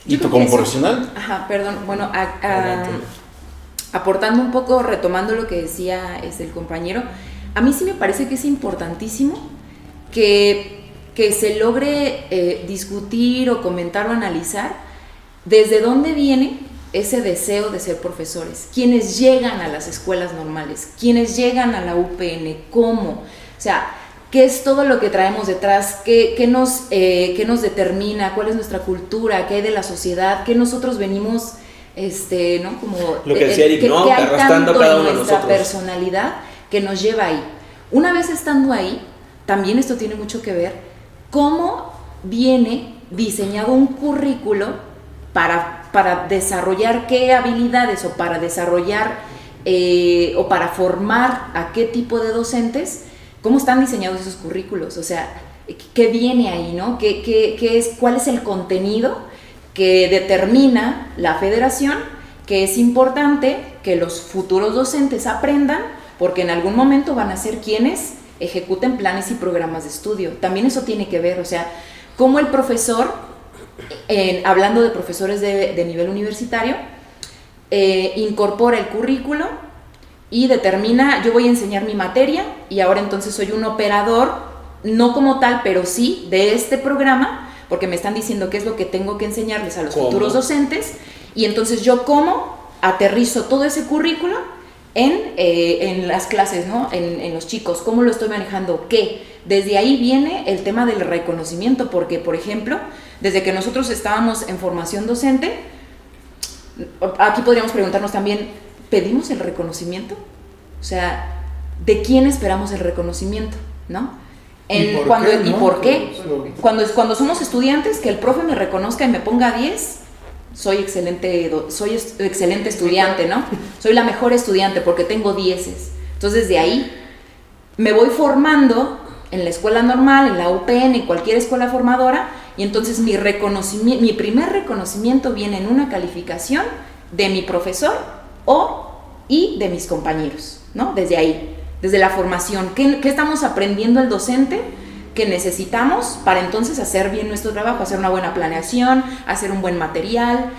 ¿Y tú como profesional? Ajá, perdón. Bueno, aportando un poco, retomando lo que decía el compañero, a mí sí me parece que es importantísimo que se logre discutir o comentar o analizar desde dónde viene ese deseo de ser profesores, quienes llegan a las escuelas normales, quienes llegan a la UPN, cómo, o sea, qué es todo lo que traemos detrás, qué nos determina, cuál es nuestra cultura, qué hay de la sociedad, qué nosotros venimos, ¿no? Como lo que decía Eric, ¿no? Que hay arrastrando tanto cada uno en de nuestra nosotros. personalidad que nos lleva ahí. Una vez estando ahí, también esto tiene mucho que ver cómo viene diseñado un currículo para para desarrollar qué habilidades o para desarrollar o para formar a qué tipo de docentes, cómo están diseñados esos currículos, o sea, qué viene ahí, ¿no? ¿Cuál es el contenido que determina la federación, que es importante que los futuros docentes aprendan, porque en algún momento van a ser quienes ejecuten planes y programas de estudio? También eso tiene que ver, o sea, cómo el profesor, hablando de profesores de nivel universitario, incorpora el currículo y determina, yo voy a enseñar mi materia y ahora entonces soy un operador, no como tal, pero sí de este programa, porque me están diciendo qué es lo que tengo que enseñarles a los futuros docentes, y entonces yo cómo aterrizo todo ese currículo en las clases, ¿no? En los chicos, cómo lo estoy manejando, qué. Desde ahí viene el tema del reconocimiento, porque, por ejemplo, desde que nosotros estábamos en formación docente, aquí podríamos preguntarnos también, ¿pedimos el reconocimiento? O sea, ¿de quién esperamos el reconocimiento? ¿No? ¿Y por qué? Cuando somos estudiantes, que el profe me reconozca y me ponga 10, soy excelente estudiante, ¿no? Soy la mejor estudiante porque tengo 10. Entonces, de ahí me voy formando en la escuela normal, en la UPN, en cualquier escuela formadora, y entonces mi primer reconocimiento viene en una calificación de mi profesor y de mis compañeros, ¿no? Desde ahí, desde la formación. ¿Qué estamos aprendiendo el docente que necesitamos para entonces hacer bien nuestro trabajo? Hacer una buena planeación, hacer un buen material,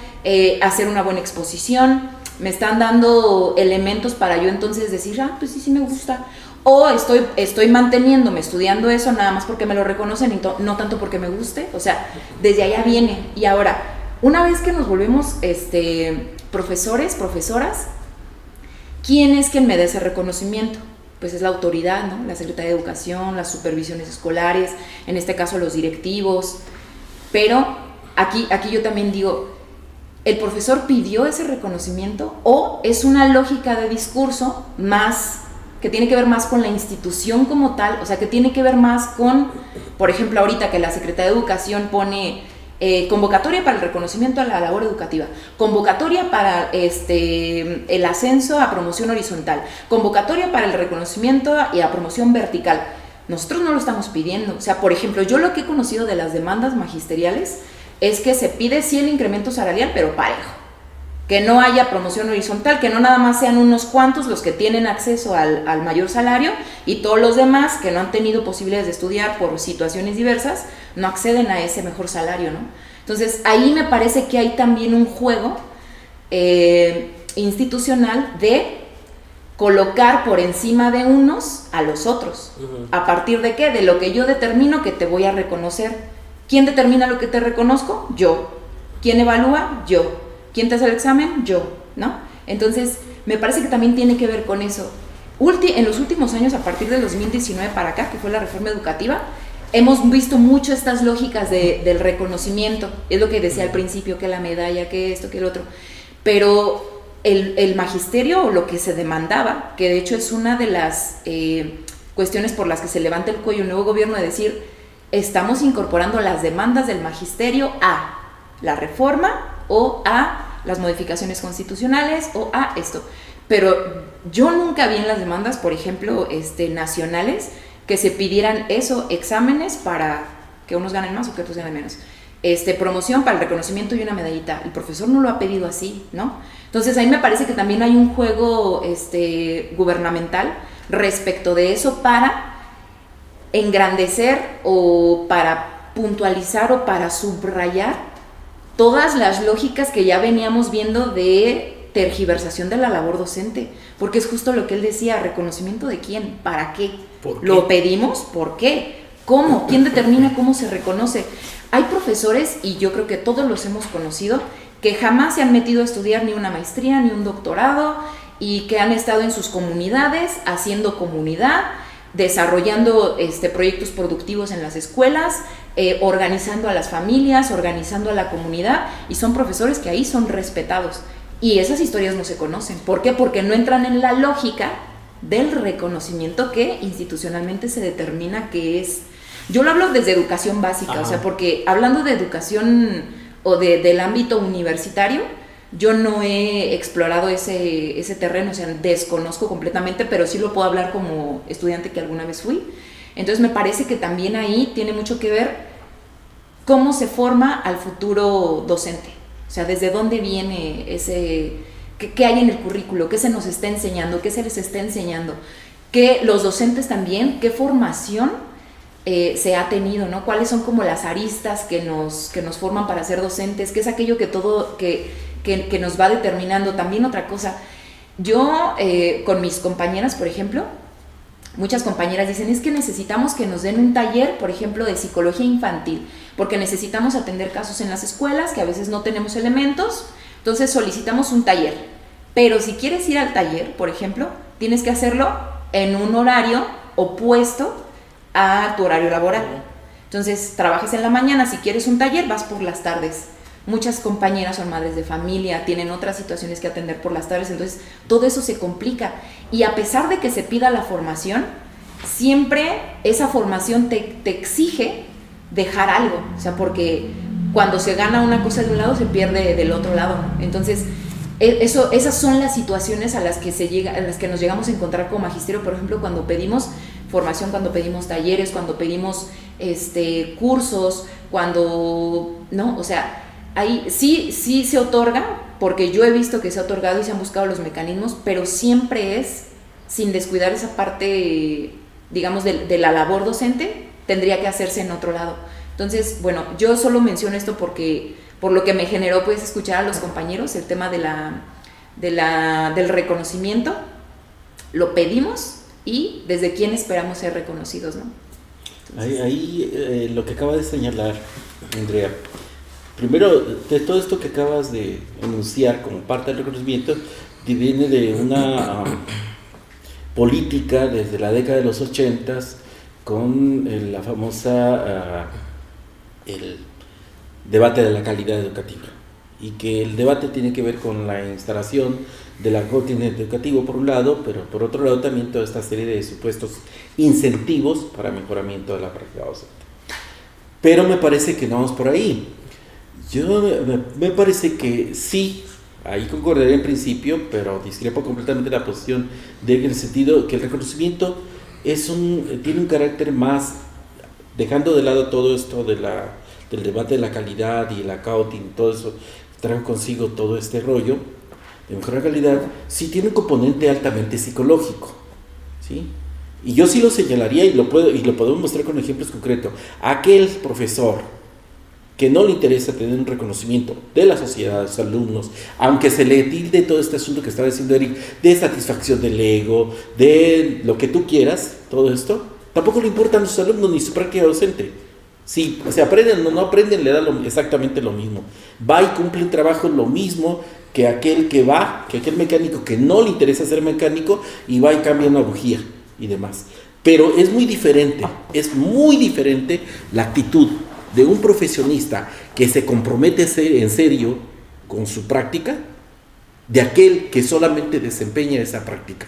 hacer una buena exposición. Me están dando elementos para yo entonces decir, pues sí me gusta. O estoy manteniéndome estudiando eso nada más porque me lo reconocen y no tanto porque me guste. O sea, desde allá viene. Y ahora, una vez que nos volvemos profesores, profesoras, ¿quién es quien me da ese reconocimiento? Pues es la autoridad, ¿no? La Secretaría de Educación, las supervisiones escolares, en este caso los directivos. Pero aquí yo también digo, ¿el profesor pidió ese reconocimiento o es una lógica de discurso más que tiene que ver más con la institución como tal? O sea, que tiene que ver más con, por ejemplo, ahorita que la Secretaría de Educación pone convocatoria para el reconocimiento a la labor educativa, convocatoria para el ascenso a promoción horizontal, convocatoria para el reconocimiento y a promoción vertical. Nosotros no lo estamos pidiendo. O sea, por ejemplo, yo lo que he conocido de las demandas magisteriales es que se pide sí el incremento salarial, pero parejo. Que no haya promoción horizontal, que no nada más sean unos cuantos los que tienen acceso al mayor salario y todos los demás que no han tenido posibilidades de estudiar por situaciones diversas no acceden a ese mejor salario, ¿no? Entonces ahí me parece que hay también un juego institucional de colocar por encima de unos a los otros. Uh-huh. ¿A partir de qué? De lo que yo determino que te voy a reconocer. ¿Quién determina lo que te reconozco? Yo. ¿Quién evalúa? Yo. ¿Quién te hace el examen? Yo, ¿no? Entonces, me parece que también tiene que ver con eso. En los últimos años, a partir del 2019 para acá, que fue la reforma educativa, hemos visto mucho estas lógicas del reconocimiento. Es lo que decía al principio, que la medalla, que esto, que el otro. Pero el magisterio, o lo que se demandaba, que de hecho es una de las cuestiones por las que se levanta el cuello el nuevo gobierno, de decir, estamos incorporando las demandas del magisterio a la reforma o a las modificaciones constitucionales o a esto. Pero yo nunca vi en las demandas, por ejemplo, nacionales, que se pidieran eso, exámenes para que unos ganen más o que otros ganen menos. Promoción para el reconocimiento y una medallita. El profesor no lo ha pedido así, ¿no? Entonces ahí me parece que también hay un juego gubernamental respecto de eso para engrandecer o para puntualizar o para subrayar todas las lógicas que ya veníamos viendo de tergiversación de la labor docente, porque es justo lo que él decía, reconocimiento de quién, para qué, ¿por qué? ¿Lo pedimos? ¿Por qué? ¿Cómo? ¿Quién determina cómo se reconoce? Hay profesores, y yo creo que todos los hemos conocido, que jamás se han metido a estudiar ni una maestría ni un doctorado y que han estado en sus comunidades haciendo comunidad, desarrollando proyectos productivos en las escuelas, organizando a las familias, organizando a la comunidad, y son profesores que ahí son respetados. Y esas historias no se conocen. ¿Por qué? Porque no entran en la lógica del reconocimiento que institucionalmente se determina que es. Yo lo hablo desde educación básica, o sea, porque hablando de educación o del ámbito universitario, yo no he explorado ese terreno, o sea, desconozco completamente, pero sí lo puedo hablar como estudiante que alguna vez fui. Entonces me parece que también ahí tiene mucho que ver cómo se forma al futuro docente. O sea, desde dónde viene qué hay en el currículo, qué se nos está enseñando, qué se les está enseñando, que los docentes también, qué formación se ha tenido, ¿no? Cuáles son como las aristas que nos forman para ser docentes, qué es aquello que nos va determinando. También otra cosa, yo con mis compañeras, por ejemplo, muchas compañeras dicen, es que necesitamos que nos den un taller, por ejemplo, de psicología infantil, porque necesitamos atender casos en las escuelas, que a veces no tenemos elementos, entonces solicitamos un taller. Pero si quieres ir al taller, por ejemplo, tienes que hacerlo en un horario opuesto a tu horario laboral. Entonces, trabajas en la mañana, si quieres un taller, vas por las tardes. Muchas compañeras son madres de familia, tienen otras situaciones que atender por las tardes, entonces todo eso se complica. Y a pesar de que se pida la formación, siempre esa formación te exige dejar algo, o sea, porque cuando se gana una cosa de un lado, se pierde del otro lado. Entonces, esas son las situaciones a las que nos llegamos a encontrar como magisterio, por ejemplo, cuando pedimos formación, cuando pedimos talleres, cuando pedimos cursos, ¿no? O sea, ahí sí se otorga, porque yo he visto que se ha otorgado y se han buscado los mecanismos, pero siempre es sin descuidar esa parte, digamos, de la labor docente, tendría que hacerse en otro lado. Entonces, bueno, yo solo menciono esto por lo que me generó pues escuchar a los compañeros el tema del reconocimiento. Lo pedimos y desde quién esperamos ser reconocidos, ¿no? Entonces, ahí lo que acaba de señalar Andrea, primero, de todo esto que acabas de enunciar como parte del reconocimiento, viene de una política desde la década de los 80s con la famosa el debate de la calidad educativa, y que el debate tiene que ver con la instalación del continente educativo por un lado, pero por otro lado también toda esta serie de supuestos incentivos para mejoramiento de la práctica docente. Pero me parece que no vamos por ahí. Me parece que sí, ahí concordaría en principio, pero discrepo completamente de la posición en el sentido que el reconocimiento tiene un carácter más, dejando de lado todo esto del debate de la calidad y el accounting, todo eso trae consigo todo este rollo de mejorar calidad, sí tiene un componente altamente psicológico, ¿sí? Y yo sí lo señalaría y lo podemos mostrar con ejemplos concretos. Aquel profesor que no le interesa tener un reconocimiento de la sociedad, de sus alumnos, aunque se le tilde todo este asunto que estaba diciendo Eric, de satisfacción del ego, de lo que tú quieras, todo esto, tampoco le importan a sus alumnos ni su práctica docente. Si se aprenden o no aprenden, le da exactamente lo mismo. Va y cumple un trabajo lo mismo que aquel mecánico que no le interesa ser mecánico y va y cambia una bujía y demás. Pero es muy diferente la actitud de un profesionista que se compromete en serio con su práctica, de aquel que solamente desempeña esa práctica.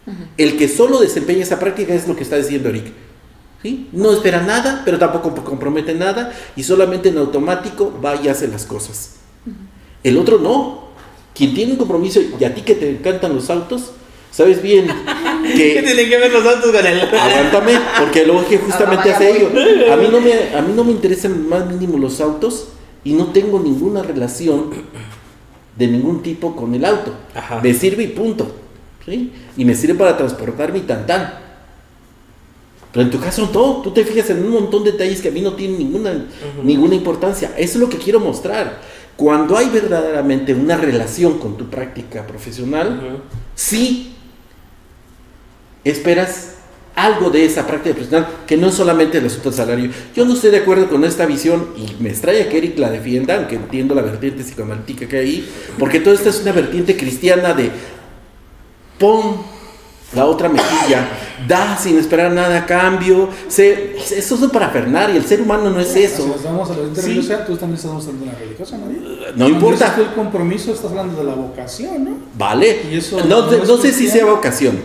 Uh-huh. El que solo desempeña esa práctica es lo que está diciendo Eric. ¿Sí? No espera nada, pero tampoco compromete nada y solamente en automático va y hace las cosas. Uh-huh. El otro no. Quien tiene un compromiso, y a ti que te encantan los autos, sabes bien que... ¿Qué tienen que ver los autos con el...? Aguántame, porque luego que justamente hace ello. A mí no me interesan más mínimo los autos y no tengo ninguna relación de ningún tipo con el auto. Ajá. Me sirve y punto. ¿Sí? Y me sirve para transportarme y tan. Pero en tu caso no, tú te fijas en un montón de detalles que a mí no tienen ninguna importancia. Eso es lo que quiero mostrar. Cuando hay verdaderamente una relación con tu práctica profesional, sí esperas algo de esa práctica profesional, que no es solamente el asunto del salario. Yo no estoy de acuerdo con esta visión y me extraña que Eric la defienda, aunque entiendo la vertiente psicoanalítica que hay ahí, porque todo esto es una vertiente cristiana de pon la otra mejilla, da sin esperar nada a cambio. Eso es para parafernalia, el ser humano no es eso. Si nos vamos a la vertiente religiosa, tú también estás mostrando una religiosa, ¿no? No importa. El compromiso, estás hablando de la vocación, ¿no? Vale. Y eso no sé si sea vocación.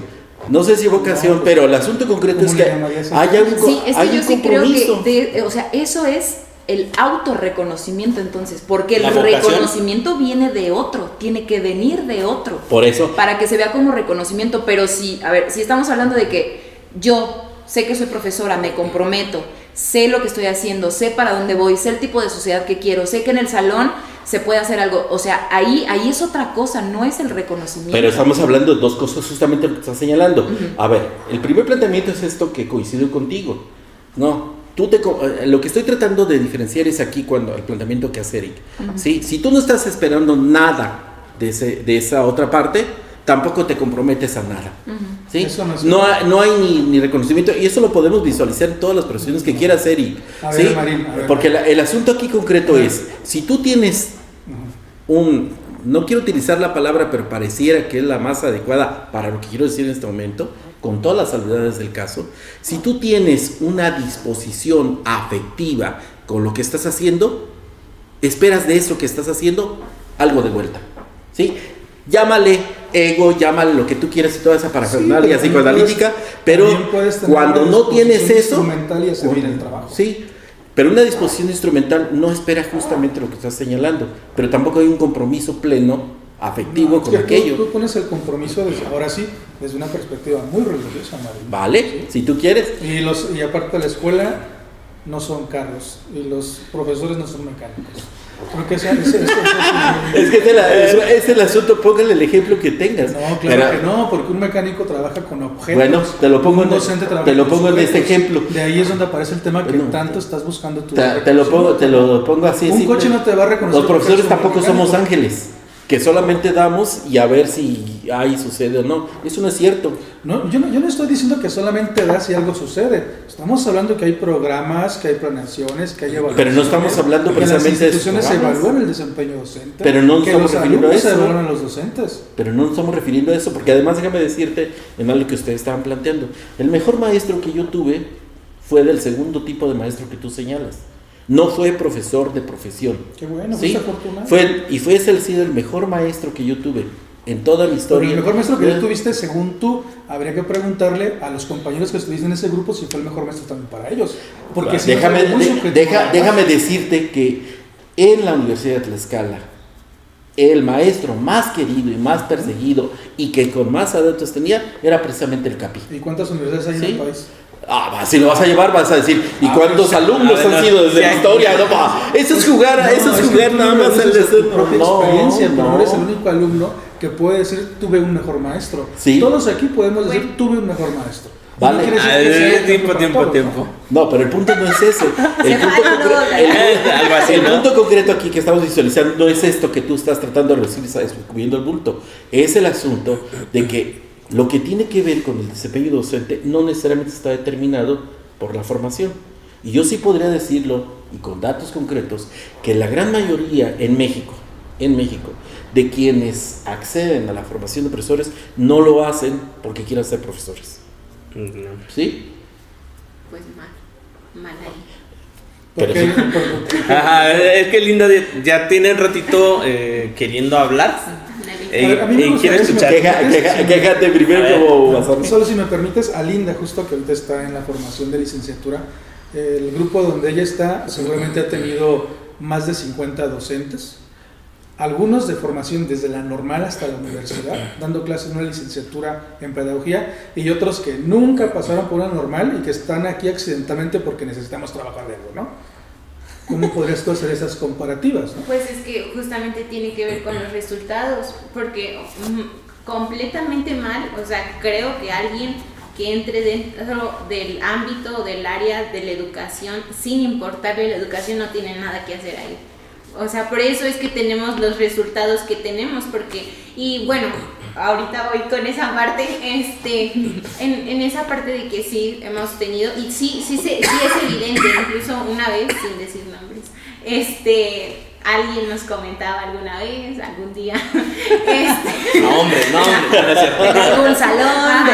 No sé si vocación, pero el asunto concreto es que haya un compromiso. Sí, es que yo sí creo que, o sea, eso es el autorreconocimiento entonces, porque el ¿La vocación? reconocimiento viene de otro, tiene que venir de otro. Por eso. Para que se vea como reconocimiento, pero si estamos hablando de que yo sé que soy profesora, me comprometo, sé lo que estoy haciendo, sé para dónde voy, sé el tipo de sociedad que quiero, sé que en el salón se puede hacer algo, o sea, ahí es otra cosa, no es el reconocimiento. Pero estamos hablando de dos cosas, justamente lo que estás señalando. A ver, el primer planteamiento es esto que coincido contigo. No, lo que estoy tratando de diferenciar es aquí cuando el planteamiento que hace Eric. ¿Sí? Si tú no estás esperando nada de esa otra parte, tampoco te comprometes a nada. ¿Sí? Eso No hay ni reconocimiento, y eso lo podemos visualizar en todas las profesiones que quieras hacer. A ¿sí? ver, Marín, a ver. Porque el asunto aquí concreto es, si tú tienes no quiero utilizar la palabra, pero pareciera que es la más adecuada para lo que quiero decir en este momento, con todas las salvedades del caso, si tú tienes una disposición afectiva con lo que estás haciendo, esperas de eso que estás haciendo algo de vuelta, ¿sí? Llámale ego, llámale lo que tú quieras y toda esa parafernalia psicoanalítica, pero cuando no tienes eso, instrumental y hacer bien el trabajo. Sí, pero una disposición instrumental no espera justamente lo que estás señalando, pero tampoco hay un compromiso pleno afectivo con aquello. Tú pones el compromiso, ahora sí, desde una perspectiva muy religiosa, Marín. Vale, si tú quieres. Y aparte la escuela no son carros y los profesores no son mecánicos. Creo que es que es el asunto, póngale el ejemplo que tengas. No, claro que no, porque un mecánico trabaja con objetos. Bueno, te lo pongo en este ejemplo. De ahí es donde aparece el tema que tanto estás buscando tu te lo pongo así. Un coche no te va a reconocer. Los profesores tampoco somos ángeles, que solamente damos y a ver si sucede o no. Eso no es cierto. No, yo no estoy diciendo que solamente das y algo sucede. Estamos hablando que hay programas, que hay planeaciones, que hay evaluaciones. Pero no estamos hablando precisamente de eso. Las instituciones evalúan el desempeño docente. Pero no nos estamos refiriendo a eso. Evalúan a los docentes. Pero no nos estamos refiriendo a eso, porque además déjame decirte en algo que ustedes estaban planteando. El mejor maestro que yo tuve fue del segundo tipo de maestro que tú señalas. No fue profesor de profesión. Qué bueno, ¿sí? afortunado. Fue sido el mejor maestro que yo tuve en toda mi historia. Pero el mejor maestro que tú tuviste, según tú, habría que preguntarle a los compañeros que estuviste en ese grupo si fue el mejor maestro también para ellos. Porque claro, déjame decirte que en la Universidad de Tlaxcala, el maestro más querido y más perseguido y que con más adeptos tenía era precisamente el Capi. ¿Y cuántas universidades hay en el país? Si lo vas a llevar, vas a decir, ¿y cuántos alumnos han sido desde la historia? Eso es jugar nada más al tu propia experiencia, pero no eres el único alumno que puede decir, tuve un mejor maestro. ¿Sí? Todos aquí podemos decir, tuve un mejor maestro. Vale. No tiempo. No, pero el punto no es ese. El punto concreto aquí que estamos visualizando no es esto que tú estás tratando de decir, descubriendo el bulto. Es el asunto de que lo que tiene que ver con el desempeño docente no necesariamente está determinado por la formación. Y yo sí podría decirlo, y con datos concretos, que la gran mayoría en México, de quienes acceden a la formación de profesores, no lo hacen porque quieran ser profesores. ¿Sí? Pues mal ahí. Pero es que Linda ya tiene un ratito queriendo hablar. Y quiere escuchar. Quéjate primero como Bazán. Solo si me permites, a Linda, justo que ahorita está en la formación de licenciatura, el grupo donde ella está seguramente ha tenido más de 50 docentes, algunos de formación desde la normal hasta la universidad, dando clases en una licenciatura en pedagogía, y otros que nunca pasaron por una normal y que están aquí accidentalmente porque necesitamos trabajar de algo, ¿no? ¿Cómo podrías tú hacer esas comparativas, no? Pues es que justamente tiene que ver con los resultados, porque completamente mal, o sea, creo que alguien que entre dentro del ámbito, del área de la educación, sin importarle la educación, no tiene nada que hacer ahí. O sea, por eso es que tenemos los resultados que tenemos, porque, y bueno, ahorita voy con esa parte, en esa parte de que sí hemos tenido, y sí es evidente, incluso una vez, sin decir nombres, alguien nos comentaba alguna vez, algún día, No, en algún salón,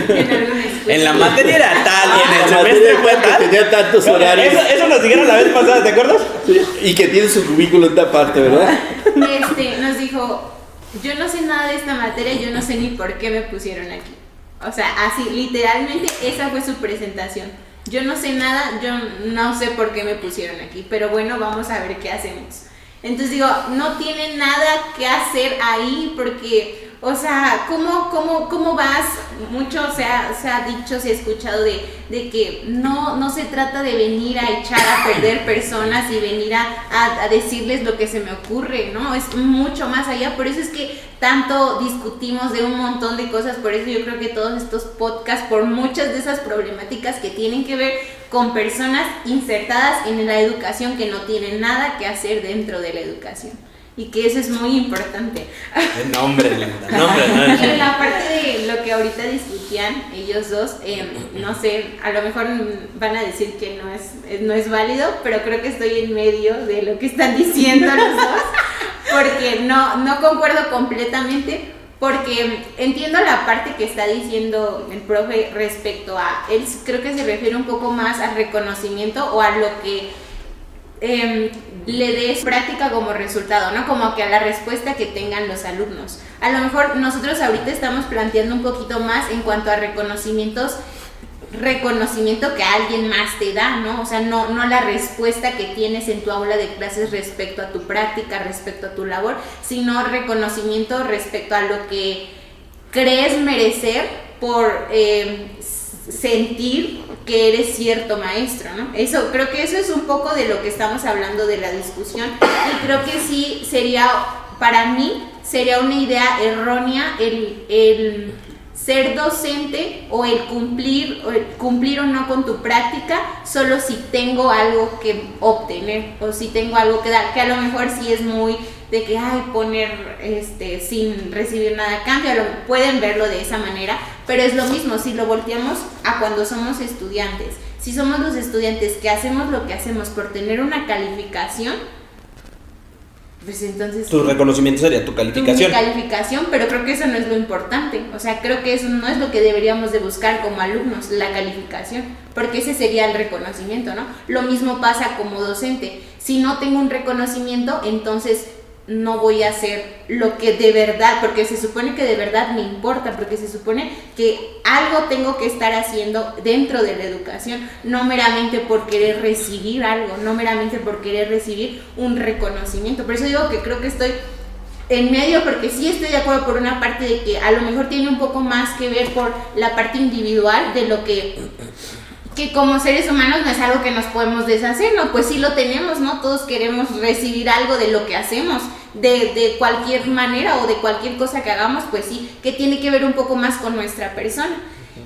en alguna escuela. En la materia era tal y en el semestre fue tal. Tenía tantos horarios. Eso nos dijeron la vez pasada, ¿te acuerdas? Sí, y que tiene su cubículo en esta parte, ¿verdad? Nos dijo, yo no sé nada de esta materia, yo no sé ni por qué me pusieron aquí. O sea, así, literalmente esa fue su presentación. yo no sé nada, yo no sé por qué me pusieron aquí, pero bueno, vamos a ver qué hacemos. Entonces digo, no tiene nada que hacer ahí porque, o sea, ¿cómo vas? Mucho se ha dicho, se ha escuchado de que no se trata de venir a echar a perder personas y venir a decirles lo que se me ocurre, ¿no? Es mucho más allá, por eso es que tanto discutimos de un montón de cosas, por eso yo creo que todos estos podcasts, por muchas de esas problemáticas que tienen que ver con personas insertadas en la educación que no tienen nada que hacer dentro de la educación. Y que eso es muy importante. Nombre. Y en la parte de lo que ahorita discutían ellos dos, no sé, a lo mejor van a decir que no es válido, pero creo que estoy en medio de lo que están diciendo los dos, porque no concuerdo completamente, porque entiendo la parte que está diciendo el profe respecto a, él creo que se refiere un poco más al reconocimiento o a lo que le des práctica como resultado, ¿no? Como que a la respuesta que tengan los alumnos. A lo mejor nosotros ahorita estamos planteando un poquito más en cuanto a reconocimiento que alguien más te da, ¿no? O sea, no la respuesta que tienes en tu aula de clases respecto a tu práctica, respecto a tu labor, sino reconocimiento respecto a lo que crees merecer por sentir que eres cierto maestro, ¿no? Creo que eso es un poco de lo que estamos hablando de la discusión, y creo que sí para mí sería una idea errónea el ser docente o el cumplir o no con tu práctica solo si tengo algo que obtener o si tengo algo que dar, que a lo mejor sí es muy de que poner sin recibir nada a cambio, pueden verlo de esa manera, pero es lo mismo si lo volteamos a cuando somos estudiantes. Si somos los estudiantes que hacemos lo que hacemos por tener una calificación, pues entonces tu reconocimiento sería tu calificación. Mi calificación, pero creo que eso no es lo importante. O sea, creo que eso no es lo que deberíamos de buscar como alumnos, la calificación, porque ese sería el reconocimiento, ¿no? Lo mismo pasa como docente. Si no tengo un reconocimiento, entonces no voy a hacer lo que de verdad, porque se supone que de verdad me importa, porque se supone que algo tengo que estar haciendo dentro de la educación, no meramente por querer recibir algo, no meramente por querer recibir un reconocimiento. Por eso digo que creo que estoy en medio, porque sí estoy de acuerdo por una parte de que a lo mejor tiene un poco más que ver por la parte individual de lo que como seres humanos no es algo que nos podemos deshacer, ¿no? Pues sí lo tenemos, ¿no? Todos queremos recibir algo de lo que hacemos, de cualquier manera o de cualquier cosa que hagamos, pues sí, que tiene que ver un poco más con nuestra persona.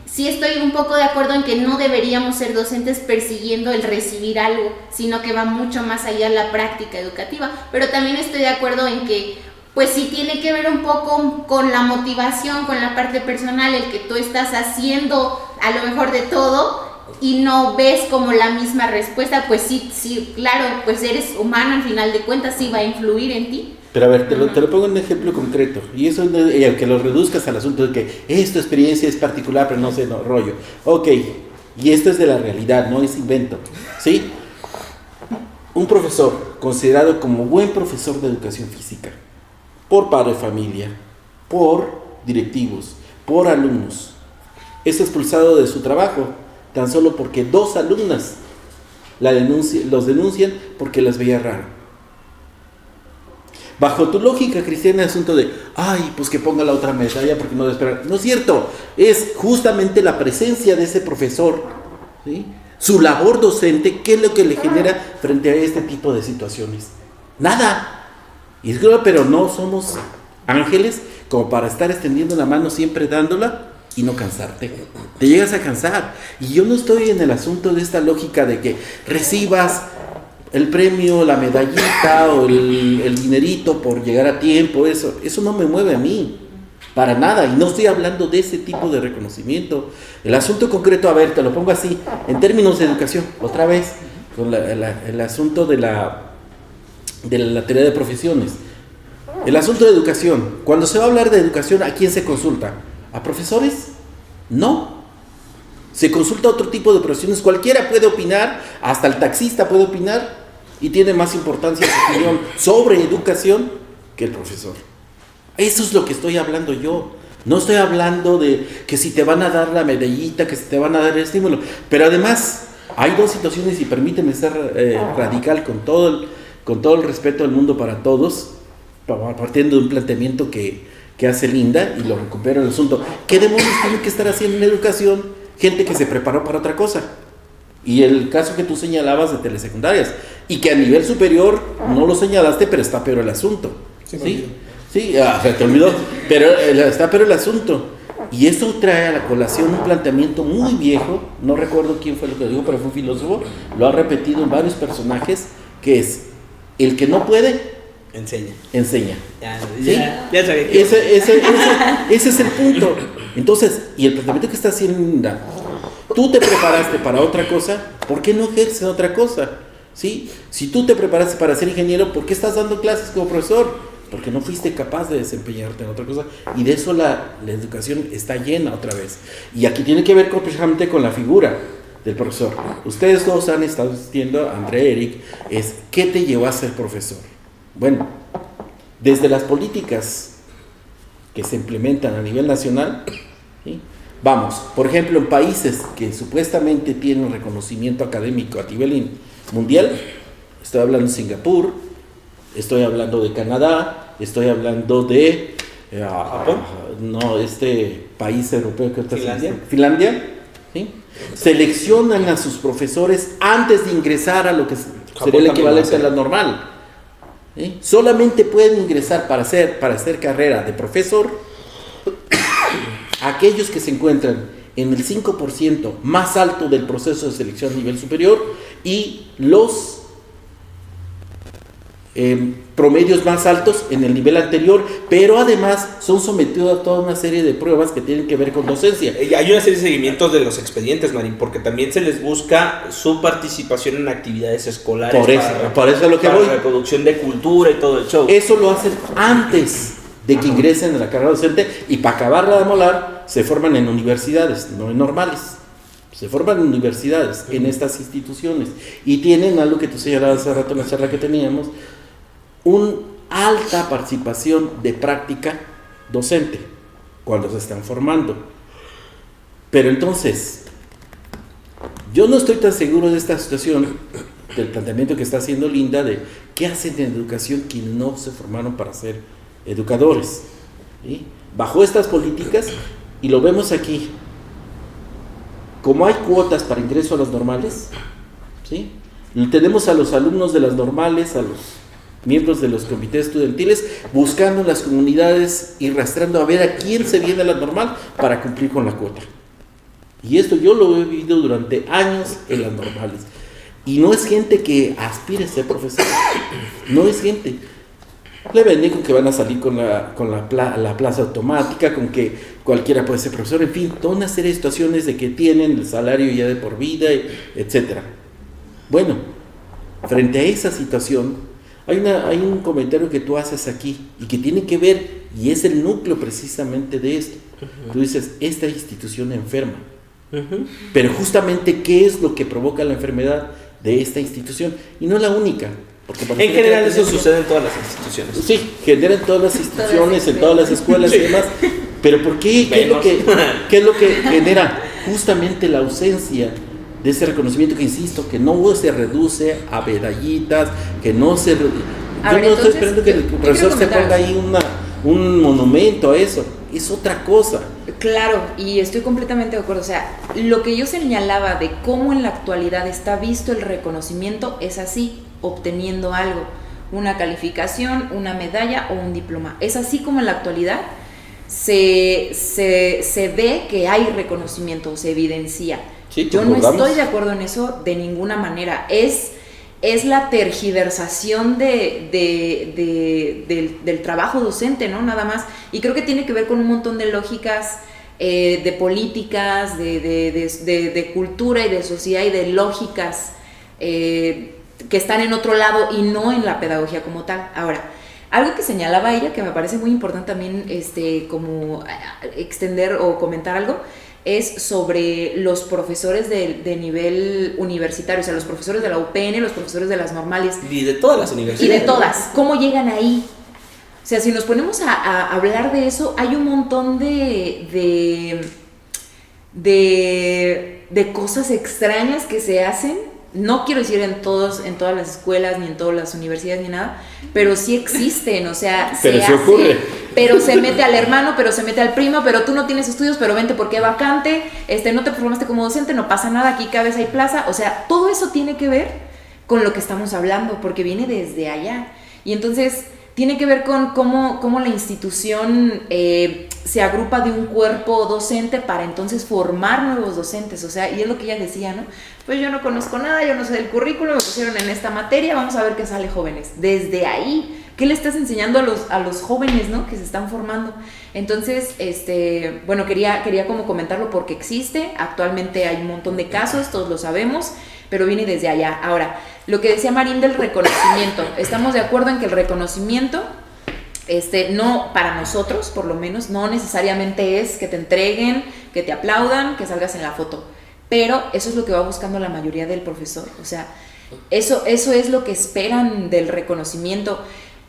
Sí estoy un poco de acuerdo en que no deberíamos ser docentes persiguiendo el recibir algo, sino que va mucho más allá la práctica educativa, pero también estoy de acuerdo en que pues sí tiene que ver un poco con la motivación, con la parte personal, el que tú estás haciendo a lo mejor de todo y no ves como la misma respuesta, pues sí, claro, pues eres humano al final de cuentas, sí va a influir en ti. Pero a ver, te lo pongo en un ejemplo concreto, y eso que lo reduzcas al asunto de que esta experiencia es particular, pero no sé, no, rollo. Ok, y esto es de la realidad, no es invento, ¿sí? Un profesor considerado como buen profesor de educación física, por padre de familia, por directivos, por alumnos, es expulsado de su trabajo, tan solo porque 2 alumnas los denuncian porque las veía raro. Bajo tu lógica cristiana, el asunto de, pues que ponga la otra medalla porque no debe esperar. No es cierto, es justamente la presencia de ese profesor, ¿sí? Su labor docente, ¿qué es lo que le genera frente a este tipo de situaciones? Nada. Y pero no somos ángeles como para estar extendiendo la mano siempre dándola y no cansarte. Te llegas a cansar. Y yo no estoy en el asunto de esta lógica de que recibas el premio, la medallita o el dinerito por llegar a tiempo. Eso no me mueve a mí para nada, y no estoy hablando de ese tipo de reconocimiento. El asunto concreto, a ver, te lo pongo así en términos de educación, otra vez con el asunto de la teoría de profesiones. El asunto de educación, cuando se va a hablar de educación, ¿a quién se consulta? ¿A profesores? No. Se consulta a otro tipo de profesiones. Cualquiera puede opinar, hasta el taxista puede opinar, y tiene más importancia su opinión sobre educación que el profesor. Eso es lo que estoy hablando yo. No estoy hablando de que si te van a dar la medallita, que si te van a dar el estímulo. Pero además, Hay dos situaciones, y permíteme ser radical con todo el respeto del mundo para todos, partiendo de un planteamiento que hace Linda, y lo recupero el asunto. ¿Qué demonios tiene que estar haciendo en educación gente que se preparó para otra cosa? Y el caso que tú señalabas de telesecundarias, y que a nivel superior no lo señalaste, pero está peor el asunto. Sí, se te olvidó, pero está peor el asunto. Y eso trae a la colación un planteamiento muy viejo, no recuerdo quién fue lo que lo dijo, pero fue un filósofo, lo ha repetido en varios personajes, que es: el que no puede, enseña. Ya sabía que... Ese es el punto. Entonces, y el planteamiento que está haciendo Linda, tú te preparaste para otra cosa, ¿por qué no ejerces otra cosa? ¿Sí? Si tú te preparaste para ser ingeniero, ¿por qué estás dando clases como profesor? Porque no fuiste capaz de desempeñarte en otra cosa, y de eso la educación está llena otra vez. Y aquí tiene que ver precisamente con la figura del profesor. Ustedes dos han estado asistiendo, André, Eric, ¿qué te llevó a ser profesor? Bueno, desde las políticas que se implementan a nivel nacional, ¿sí? Vamos, por ejemplo, en países que supuestamente tienen reconocimiento académico a nivel mundial, estoy hablando de Singapur, estoy hablando de Canadá, estoy hablando de ¿Japón? No, país europeo que está Finlandia, ¿sí? Seleccionan a sus profesores antes de ingresar a lo que sería el equivalente a la normal, ¿sí? Solamente pueden ingresar para hacer carrera de profesor aquellos que se encuentran en el 5% más alto del proceso de selección a nivel superior, y los promedios más altos en el nivel anterior, pero además son sometidos a toda una serie de pruebas que tienen que ver con docencia. Hay una serie de seguimientos de los expedientes, Marín, porque también se les busca su participación en actividades escolares. Por eso es lo que voy. Reproducción de cultura y todo el show. Eso lo hacen antes de que ingresen a la carrera docente, y para acabarla de molar, se forman en universidades, no en normales. Se forman en universidades, en estas instituciones, y tienen algo que tú señalabas hace rato en la charla que teníamos, una alta participación de práctica docente cuando se están formando. Pero entonces, yo no estoy tan seguro de esta situación, del planteamiento que está haciendo Linda, de qué hacen en educación quienes no se formaron para ser educadores, ¿sí? Bajo estas políticas, y lo vemos aquí, como hay cuotas para ingreso a las normales, ¿sí? Y tenemos a los alumnos de las normales, a los miembros de los comités estudiantiles, buscando en las comunidades y rastreando a ver a quién se viene a la normal para cumplir con la cuota. Y esto yo lo he vivido durante años en las normales. Y no es gente que aspire a ser profesor, no es gente. Le venden con que van a salir con la plaza automática, con que cualquiera puede ser profesor, en fin, toda una serie de situaciones de que tienen el salario ya de por vida, etc. Bueno, frente a esa situación, hay un comentario que tú haces aquí y que tiene que ver, y es el núcleo precisamente de esto. Tú dices, esta institución enferma. Pero justamente, ¿qué es lo que provoca la enfermedad de esta institución? Y no es la única. Porque en general eso sucede en todas las instituciones. Sí, genera en todas las instituciones, en todas las escuelas y demás. Pero ¿por qué? ¿Qué es lo que genera? Justamente la ausencia de ese reconocimiento, que insisto, que no se reduce a medallitas, que no se... Yo no estoy esperando que el profesor se ponga ahí un monumento a eso. Es otra cosa. Claro, y estoy completamente de acuerdo. O sea, lo que yo señalaba de cómo en la actualidad está visto el reconocimiento es así, obteniendo algo, una calificación, una medalla o un diploma. Es así como en la actualidad se ve que hay reconocimiento, se evidencia. Sí, yo no estoy de acuerdo en eso de ninguna manera. Es la tergiversación del trabajo docente, ¿no? Nada más. Y creo que tiene que ver con un montón de lógicas, de políticas, de cultura y de sociedad y de lógicas que están en otro lado y no en la pedagogía como tal. Ahora, algo que señalaba ella, que me parece muy importante también como extender o comentar algo, es sobre los profesores de nivel universitario, o sea, los profesores de la UPN, los profesores de las normales. Y de todas las universidades. Y de todas. ¿Cómo llegan ahí? O sea, si nos ponemos a hablar de eso, hay un montón de de cosas extrañas que se hacen. No quiero decir en todas las escuelas, ni en todas las universidades, ni nada, pero sí existen, o sea, pero se se hace, ocurre. pero se mete al hermano, pero se mete al primo, pero tú no tienes estudios, pero vente porque es vacante, no te formaste como docente, no pasa nada, aquí cabeza y plaza, o sea, todo eso tiene que ver con lo que estamos hablando, porque viene desde allá, y entonces tiene que ver con cómo la institución se agrupa de un cuerpo docente para entonces formar nuevos docentes, o sea, y es lo que ella decía, ¿no? Pues yo no conozco nada, yo no sé del currículo, me pusieron en esta materia, vamos a ver qué sale, jóvenes. Desde ahí, ¿qué le estás enseñando a los jóvenes, ¿no? Que se están formando. Entonces, bueno, quería como comentarlo porque existe, actualmente hay un montón de casos, todos lo sabemos, pero viene desde allá. Ahora, lo que decía Marín del reconocimiento, estamos de acuerdo en que el reconocimiento, no, para nosotros, por lo menos, no necesariamente es que te entreguen, que te aplaudan, que salgas en la foto. Pero eso es lo que va buscando la mayoría del profesor, o sea, eso es lo que esperan del reconocimiento,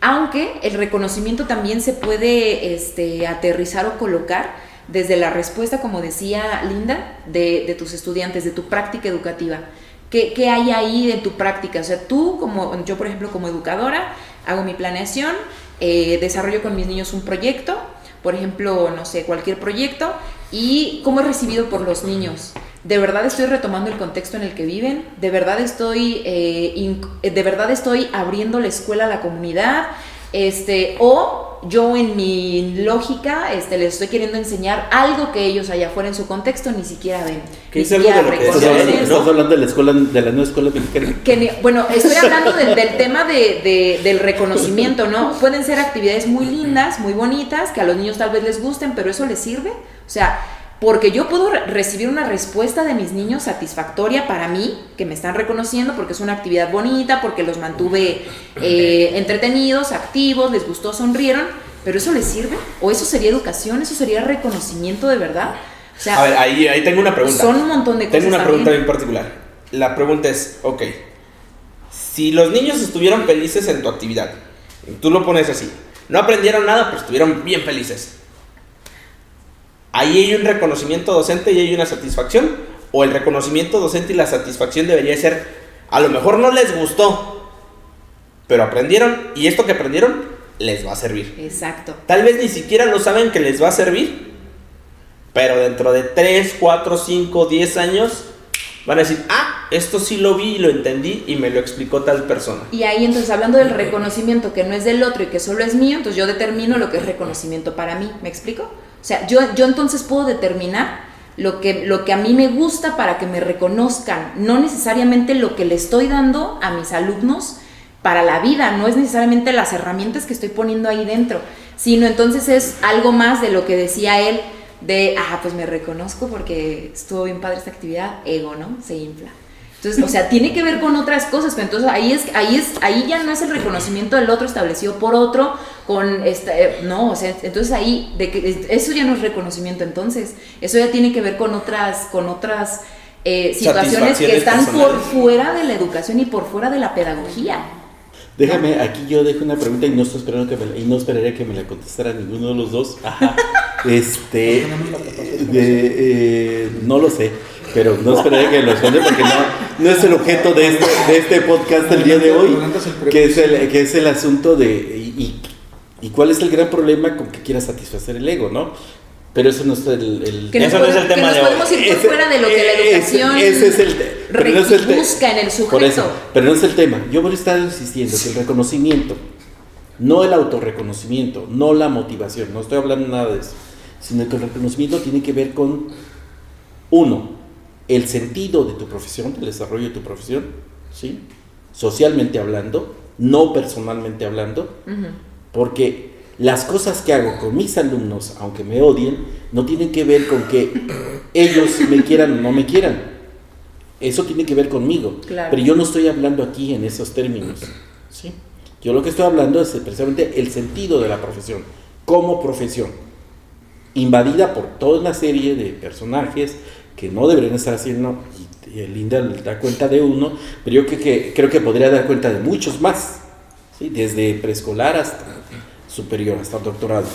aunque el reconocimiento también se puede aterrizar o colocar desde la respuesta, como decía Linda, de tus estudiantes, de tu práctica educativa. ¿Qué hay ahí en tu práctica? O sea, yo por ejemplo como educadora, hago mi planeación, desarrollo con mis niños un proyecto, por ejemplo, no sé, cualquier proyecto, y cómo es recibido por los niños. ¿De verdad estoy retomando el contexto en el que viven? ¿De verdad estoy abriendo la escuela a la comunidad? O yo en mi lógica les estoy queriendo enseñar algo que ellos allá afuera en su contexto ni siquiera ven. ¿Qué es algo de lo que estás hablando de la nueva escuela mexicana? Bueno, estoy hablando del tema del reconocimiento, ¿no? Pueden ser actividades muy lindas, muy bonitas, que a los niños tal vez les gusten, pero ¿eso les sirve? O sea, porque yo puedo recibir una respuesta de mis niños satisfactoria para mí, que me están reconociendo porque es una actividad bonita, porque los mantuve entretenidos, activos, les gustó, sonrieron, pero ¿eso les sirve? ¿O eso sería educación? ¿Eso sería reconocimiento de verdad? O sea, a ver, ahí tengo una pregunta. Son un montón de cosas. Tengo una pregunta bien particular. La pregunta es, ok, si los niños estuvieron felices en tu actividad, tú lo pones así, no aprendieron nada, pero estuvieron bien felices, ¿ahí hay un reconocimiento docente y hay una satisfacción? ¿O el reconocimiento docente y la satisfacción debería ser, a lo mejor no les gustó, pero aprendieron y esto que aprendieron les va a servir? Exacto. Tal vez ni siquiera lo saben que les va a servir, pero dentro de 3, 4, 5, 10 años van a decir, esto sí lo vi y lo entendí y me lo explicó tal persona. Y ahí entonces, hablando del reconocimiento que no es del otro y que solo es mío, entonces yo determino lo que es reconocimiento para mí, ¿me explico? O sea, yo entonces puedo determinar lo que a mí me gusta para que me reconozcan, no necesariamente lo que le estoy dando a mis alumnos para la vida, no es necesariamente las herramientas que estoy poniendo ahí dentro, sino entonces es algo más de lo que decía él, de, pues me reconozco porque estuvo bien padre esta actividad, ego, ¿no? Se infla. Entonces, o sea, tiene que ver con otras cosas, pero entonces ahí ya no es el reconocimiento del otro establecido por otro, no, o sea, entonces ahí, eso ya no es reconocimiento, entonces, eso ya tiene que ver con otras situaciones que están por fuera de la educación y por fuera de la pedagogía. Déjame, aquí yo dejo una pregunta y no esperaría que me la contestara ninguno de los dos. Ajá. No lo sé, pero no esperaría que me lo responda porque no es el objeto de este podcast el día de hoy, que es el asunto de y cuál es el gran problema con que quieras satisfacer el ego, ¿no? Pero eso no es el eso no es el tema de hoy. Podemos ir por fuera de lo que la educación busca en el sujeto. Por eso, pero no es el tema. Yo voy a estar insistiendo que el reconocimiento, no el autorreconocimiento, no la motivación, no estoy hablando nada de eso, sino que el reconocimiento tiene que ver con, uno, el sentido de tu profesión, del desarrollo de tu profesión, ¿sí? Socialmente hablando, no personalmente hablando, porque las cosas que hago con mis alumnos, aunque me odien, no tienen que ver con que ellos me quieran o no me quieran. Eso tiene que ver conmigo. Claro. Pero yo no estoy hablando aquí en esos términos, ¿sí? Yo lo que estoy hablando es precisamente el sentido de la profesión, como profesión, invadida por toda una serie de personajes que no deberían estar haciendo, y Linda da cuenta de uno, pero yo creo que podría dar cuenta de muchos más, ¿sí? Desde preescolar hasta superior, hasta doctorado.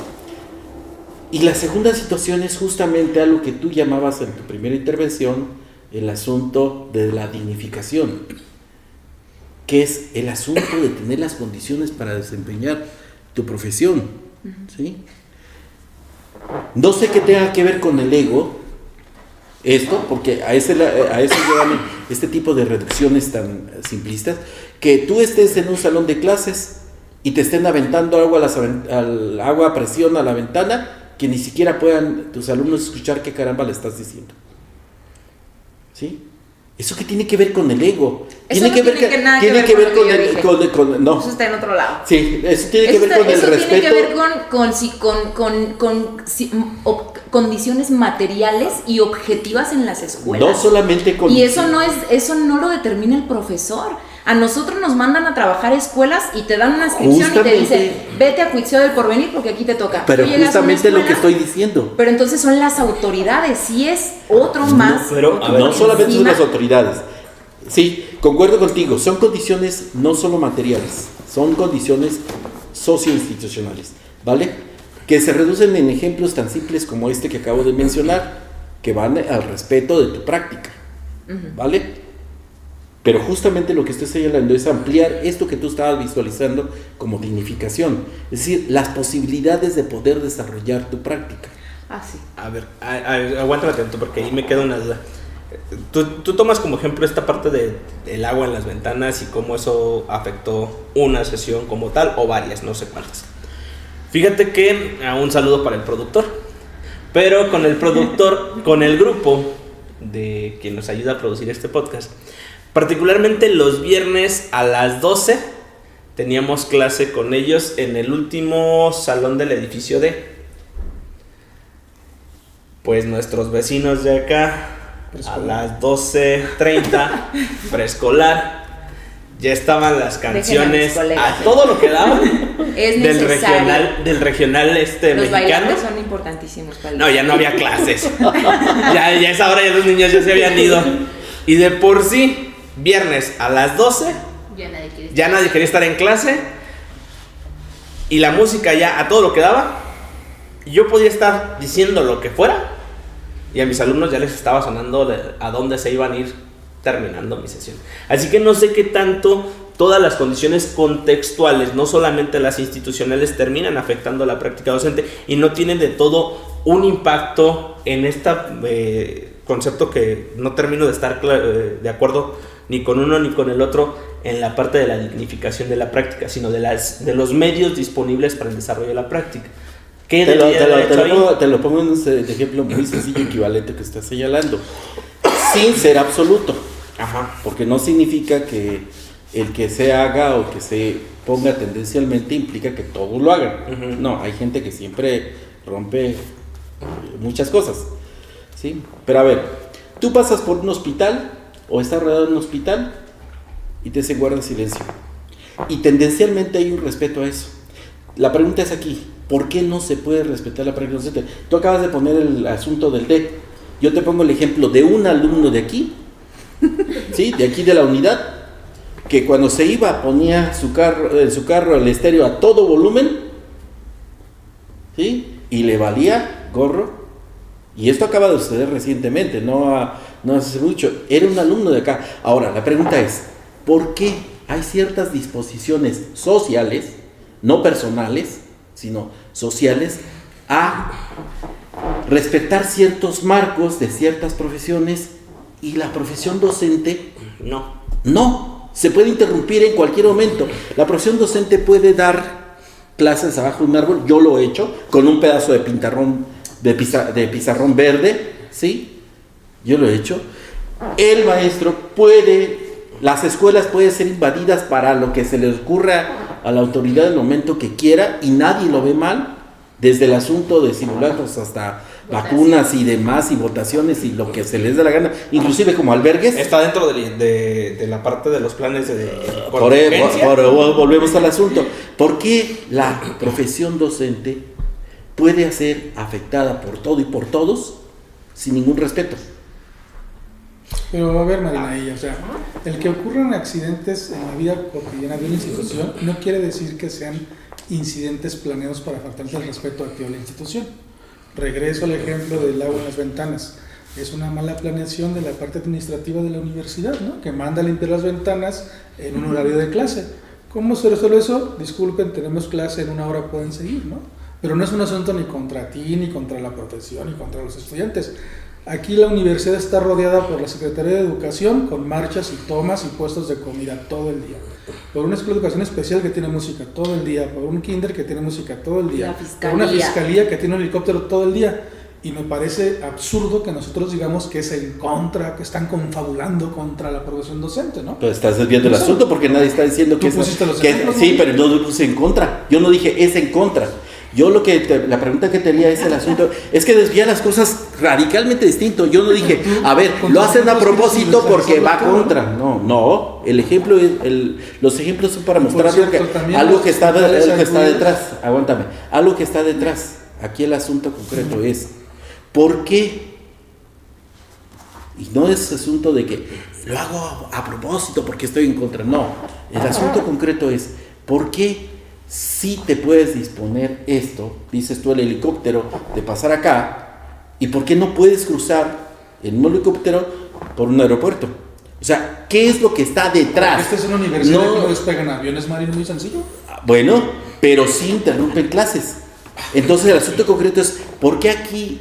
Y la segunda situación es justamente algo que tú llamabas en tu primera intervención el asunto de la dignificación, que es el asunto de tener las condiciones para desempeñar tu profesión, ¿sí? No sé qué tenga que ver con el ego esto, porque a eso llevan este tipo de reducciones tan simplistas, que tú estés en un salón de clases y te estén aventando agua a presión a la ventana, que ni siquiera puedan tus alumnos escuchar qué caramba le estás diciendo. ¿Sí? ¿Eso qué tiene que ver con el ego? Eso no tiene nada que ver con lo que yo dije. No. Eso está en otro lado. Sí, eso tiene que ver con el respeto. Eso tiene que ver con condiciones materiales y objetivas en las escuelas. No solamente con... Y eso no lo determina el profesor. A nosotros nos mandan a trabajar a escuelas y te dan una inscripción y te dicen, vete a Cuitzeo del Porvenir porque aquí te toca. Pero justamente lo que estoy diciendo. Pero entonces son las autoridades, y es otro más. Pero no solamente son las autoridades. Sí, concuerdo contigo, son condiciones no solo materiales, son condiciones socioinstitucionales, ¿vale? Que se reducen en ejemplos tan simples como este que acabo de mencionar, que van al respeto de tu práctica, ¿vale? Pero justamente lo que estoy señalando es ampliar esto que tú estabas visualizando como dignificación, es decir, las posibilidades de poder desarrollar tu práctica. Ah, sí. A ver, aguántame atento porque ahí me queda una duda. Tú tomas como ejemplo esta parte del agua en las ventanas y cómo eso afectó una sesión como tal o varias, no sé cuántas. Fíjate que un saludo para el productor, pero con el productor, con el grupo de quien nos ayuda a producir este podcast, particularmente los viernes a las 12 teníamos clase con ellos en el último salón del edificio D. Pues nuestros vecinos de acá a las 12:30 preescolar ya estaban las canciones a todo lo que daban del regional Los mexicano. bailantes son importantísimos para No, ya no había clases. ya a esa hora ya los niños ya se habían ido. Y de por sí, viernes a las 12 ya nadie quería estar en clase. Y la música ya a todo lo que daba. Y yo podía estar diciendo lo que fuera y a mis alumnos ya les estaba sonando a dónde se iban a ir terminando mi sesión. Así que no sé qué tanto todas las condiciones contextuales, no solamente las institucionales, terminan afectando la práctica docente y no tienen de todo un impacto en este concepto que no termino de estar de acuerdo ni con uno ni con el otro en la parte de la dignificación de la práctica, sino de los medios disponibles para el desarrollo de la práctica. Te lo pongo en un ejemplo muy sencillo, equivalente que estás señalando, sin ser absoluto. Ajá. Porque no significa que el que se haga o que se ponga tendencialmente implica que todos lo hagan. No, hay gente que siempre rompe muchas cosas, ¿sí? Pero a ver, tú pasas por un hospital o estás rodeado de un hospital y te hacen guardia silencio. Y tendencialmente hay un respeto a eso. La pregunta es aquí, ¿por qué no se puede respetar la práctica docente? Tú acabas de poner el asunto del D. Yo te pongo el ejemplo de un alumno de aquí, ¿sí? De aquí de la unidad, que cuando se iba ponía en su carro el estéreo a todo volumen, ¿sí? Y le valía gorro. Y esto acaba de suceder recientemente, no hace mucho. Era un alumno de acá. Ahora, la pregunta es, ¿por qué hay ciertas disposiciones sociales, no personales, sino sociales, a respetar ciertos marcos de ciertas profesiones y la profesión docente no, se puede interrumpir en cualquier momento? La profesión docente puede dar clases abajo de un árbol, yo lo he hecho, con un pedazo de pizarrón verde, ¿sí? Yo lo he hecho. El maestro las escuelas pueden ser invadidas para lo que se les ocurra a la autoridad en el momento que quiera y nadie lo ve mal, desde el asunto de simulacros hasta vacunas y demás y votaciones y lo que se les dé la gana, inclusive como albergues. Está dentro de la parte de los planes de volvemos al asunto. ¿Por qué la profesión docente puede ser afectada por todo y por todos sin ningún respeto? Pero a ver, Marina, o sea, el que ocurran accidentes en la vida cotidiana de una institución no quiere decir que sean incidentes planeados para faltarte el respeto a ti o a la institución. Regreso al ejemplo del agua en las ventanas. es una mala planeación de la parte administrativa de la universidad, ¿no? Que manda a limpiar las ventanas en un horario de clase. ¿Cómo se resuelve eso? Disculpen, tenemos clase en 1 hora, pueden seguir, ¿no? Pero no es un asunto ni contra ti, ni contra la profesión, ni contra los estudiantes. Aquí la universidad está rodeada por la Secretaría de Educación con marchas y tomas y puestos de comida todo el día. Por una escuela de educación especial que tiene música todo el día, por un kinder que tiene música todo el día, por una fiscalía que tiene un helicóptero todo el día. Y me parece absurdo que nosotros digamos que es en contra, que están confabulando contra la profesión docente, ¿no? Pero estás desviando el asunto porque nadie está diciendo que sí, pero no lo puse en contra. Yo no dije es en contra. Yo la pregunta que tenía es el asunto, es que desvía las cosas radicalmente distinto. Yo no dije, a ver, lo hacen a propósito porque va contra. No, el ejemplo los ejemplos son para mostrar algo que está detrás. Aguántame, algo que está detrás. Aquí el asunto concreto es, ¿por qué? Y no es asunto de que lo hago a propósito porque estoy en contra. No, el asunto concreto es, ¿por qué? Si te puedes disponer esto, dices tú el helicóptero, de pasar acá, ¿y por qué no puedes cruzar en un helicóptero por un aeropuerto? O sea, ¿qué es lo que está detrás? Esta es una universidad que no despegan aviones marinos, muy sencillo. Bueno, pero sí interrumpen clases. Entonces el asunto concreto es, ¿por qué aquí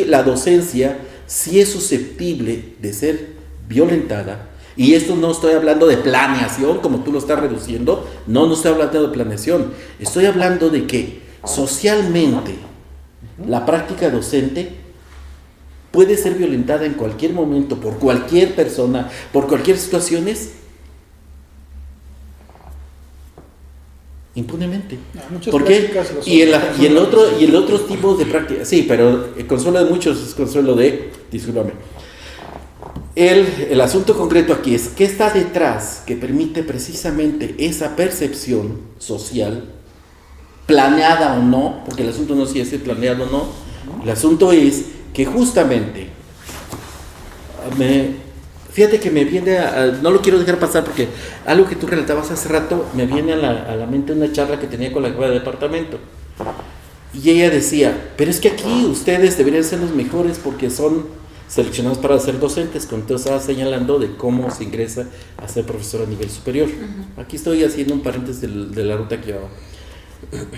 la docencia sí es susceptible de ser violentada? Y esto no estoy hablando de planeación, como tú lo estás reduciendo, no estoy hablando de planeación, estoy hablando de que socialmente la práctica docente puede ser violentada en cualquier momento, por cualquier persona, por cualquier situación, impunemente. ¿Por qué? Y el otro tipo de práctica, sí, pero el consuelo de muchos es consuelo de, discúlpame. El asunto concreto aquí es qué está detrás que permite precisamente esa percepción social, planeada o no, porque el asunto no es si es planeado o no, el asunto es que justamente, fíjate que me viene, no lo quiero dejar pasar porque algo que tú relatabas hace rato, me viene a la mente una charla que tenía con la jefa de departamento, y ella decía, pero es que aquí ustedes deberían ser los mejores porque son seleccionados para ser docentes, cuando tú estabas señalando de cómo se ingresa a ser profesor a nivel superior. Aquí estoy haciendo un paréntesis de la ruta que llevaba.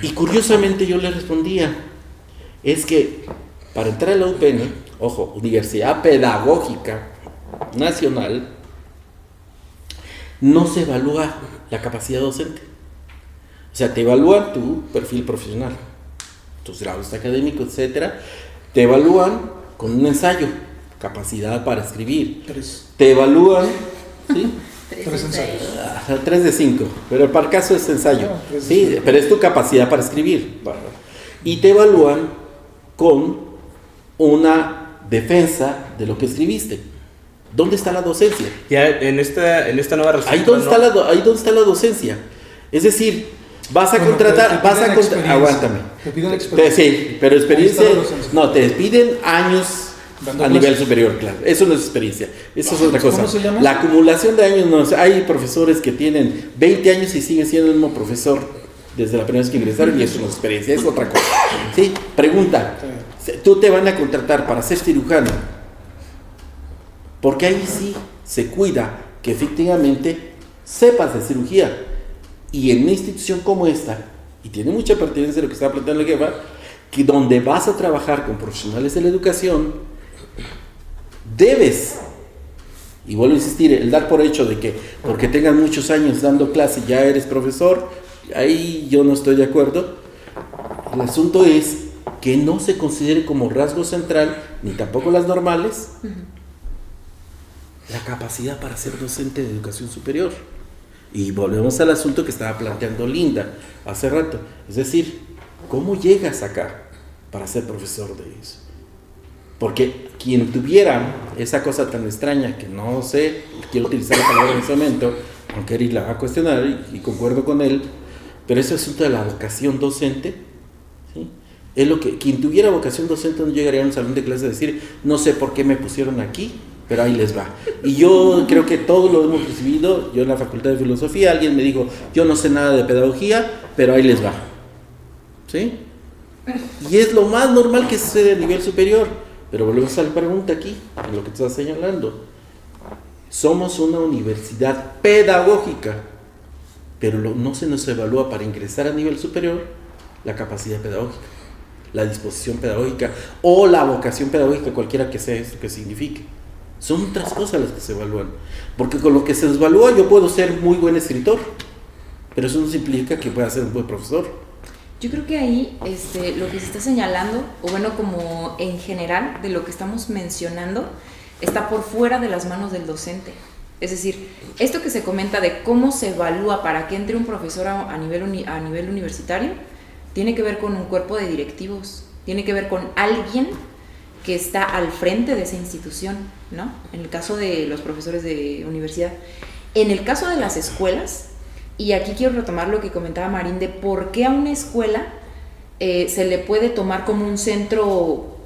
Y curiosamente yo le respondía, es que para entrar a la UPN, ojo, Universidad Pedagógica Nacional, no se evalúa la capacidad docente. O sea, te evalúan tu perfil profesional, tus grados académicos, etcétera, te evalúan con un ensayo, capacidad para escribir. 3. Te evalúan, ¿sí? 3 ensayos. 3 de 5, pero para el caso es ensayo. Sí, pero es tu capacidad para escribir. Y te evalúan con una defensa de lo que escribiste. ¿Dónde está la docencia? Ya en esta nueva respuesta. Ahí donde está la docencia. Es decir, vas a contratar, aguántame. Te piden experiencia. Sí, pero experiencia, no, te piden años a nivel superior, claro. Eso no es experiencia, eso es otra cosa. ¿Cómo se llama? La acumulación de años, no, hay profesores que tienen 20 años y siguen siendo el mismo profesor desde la primera vez que ingresaron y eso no es experiencia, es otra cosa. Sí, pregunta, tú te van a contratar para ser cirujano, porque ahí sí se cuida que efectivamente sepas de cirugía. Y en una institución como esta, y tiene mucha pertinencia de lo que está planteando la jefa, que donde vas a trabajar con profesionales de la educación, debes, y vuelvo a insistir, el dar por hecho de que porque tengas muchos años dando clase ya eres profesor, ahí yo no estoy de acuerdo. El asunto es que no se considere como rasgo central, ni tampoco las normales, la capacidad para ser docente de educación superior. Y volvemos al asunto que estaba planteando Linda hace rato. Es decir, ¿cómo llegas acá para ser profesor de eso? Porque quien tuviera esa cosa tan extraña que no sé, quiero utilizar la palabra en ese momento, aunque Eric la va a cuestionar y concuerdo con él, pero ese asunto de la vocación docente, ¿sí? Es lo que quien tuviera vocación docente no llegaría a un salón de clase a decir, no sé por qué me pusieron aquí, pero ahí les va. Y yo creo que todos lo hemos recibido. Yo en la Facultad de Filosofía, alguien me dijo, yo no sé nada de pedagogía, pero ahí les va. ¿Sí? Y es lo más normal que sucede a nivel superior. Pero volvemos a la pregunta aquí, en lo que te estás señalando. Somos una universidad pedagógica, pero no se nos evalúa para ingresar a nivel superior la capacidad pedagógica, la disposición pedagógica o la vocación pedagógica, cualquiera que sea esto que signifique. Son otras cosas las que se evalúan. Porque con lo que se evalúa yo puedo ser muy buen escritor, pero eso no significa que pueda ser un buen profesor. Yo creo que ahí lo que se está señalando, o bueno, como en general de lo que estamos mencionando, está por fuera de las manos del docente. Es decir, esto que se comenta de cómo se evalúa para que entre un profesor a nivel universitario, tiene que ver con un cuerpo de directivos, tiene que ver con alguien que está al frente de esa institución, ¿no? En el caso de los profesores de universidad. En el caso de las escuelas, y aquí quiero retomar lo que comentaba Marín, de por qué a una escuela se le puede tomar como un centro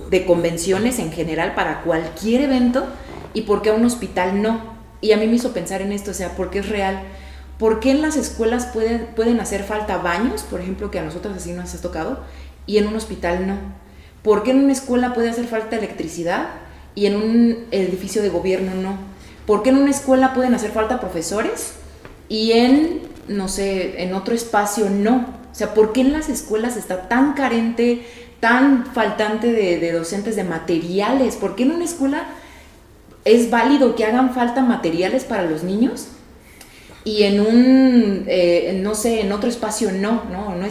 de convenciones en general para cualquier evento, y por qué a un hospital no. Y a mí me hizo pensar en esto, o sea, ¿por qué es real? ¿Por qué en las escuelas pueden hacer falta baños, por ejemplo, que a nosotros así nos ha tocado, y en un hospital no? ¿Por qué en una escuela puede hacer falta electricidad y en un edificio de gobierno no? ¿Por qué en una escuela pueden hacer falta profesores y no sé, en otro espacio no? O sea, ¿por qué en las escuelas está tan carente, tan faltante de docentes, de materiales? ¿Por qué en una escuela es válido que hagan falta materiales para los niños y no sé, en otro espacio no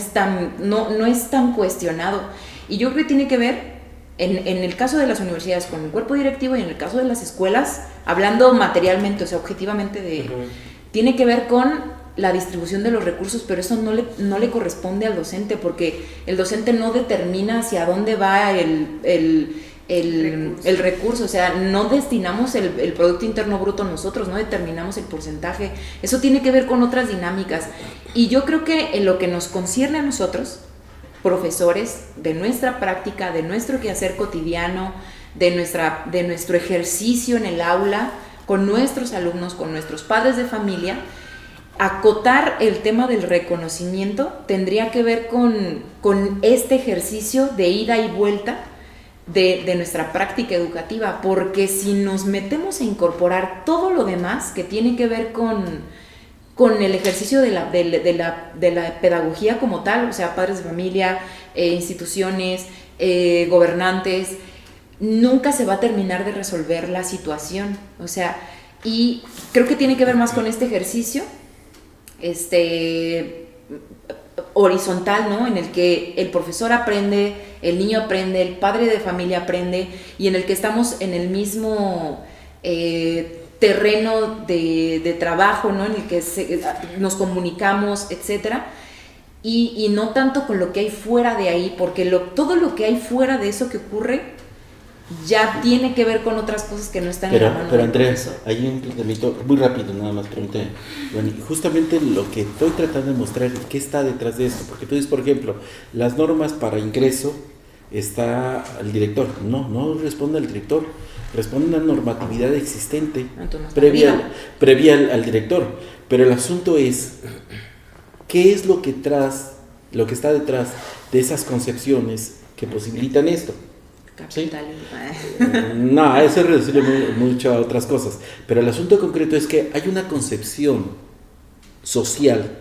es tan cuestionado? Y yo creo que tiene que ver, en el caso de las universidades, con el cuerpo directivo, y en el caso de las escuelas, hablando materialmente, o sea, objetivamente, tiene que ver con la distribución de los recursos, pero eso no le corresponde al docente, porque el docente no determina hacia dónde va el recurso. O sea, no destinamos el Producto Interno Bruto nosotros, no determinamos el porcentaje. Eso tiene que ver con otras dinámicas. Y yo creo que en lo que nos concierne a nosotros, profesores, de nuestra práctica, de nuestro quehacer cotidiano, de nuestro ejercicio en el aula, con nuestros alumnos, con nuestros padres de familia, acotar el tema del reconocimiento tendría que ver con este ejercicio de ida y vuelta de nuestra práctica educativa, porque si nos metemos a incorporar todo lo demás que tiene que ver con el ejercicio de la pedagogía como tal, o sea, padres de familia, instituciones, gobernantes, nunca se va a terminar de resolver la situación. O sea, y creo que tiene que ver más con este ejercicio horizontal, ¿no? En el que el profesor aprende, el niño aprende, el padre de familia aprende, y en el que estamos en el mismo terreno de trabajo, ¿no? En el que nos comunicamos, etcétera, y no tanto con lo que hay fuera de ahí, porque todo lo que hay fuera de eso que ocurre ya tiene que ver con otras cosas que no están en la mano. Pero Andrés, hay un planteamiento muy rápido, nada más pregunté. Bueno, y justamente lo que estoy tratando de mostrar, ¿qué está detrás de esto? Porque tú dices, por ejemplo, las normas para ingreso está el director. No responde al director, responde a una normatividad existente previa al director. Pero el asunto es, ¿qué es lo que está detrás de esas concepciones que posibilitan esto? ¿Sí? No, eso es reducirle mucho a otras cosas. Pero el asunto concreto es que hay una concepción social,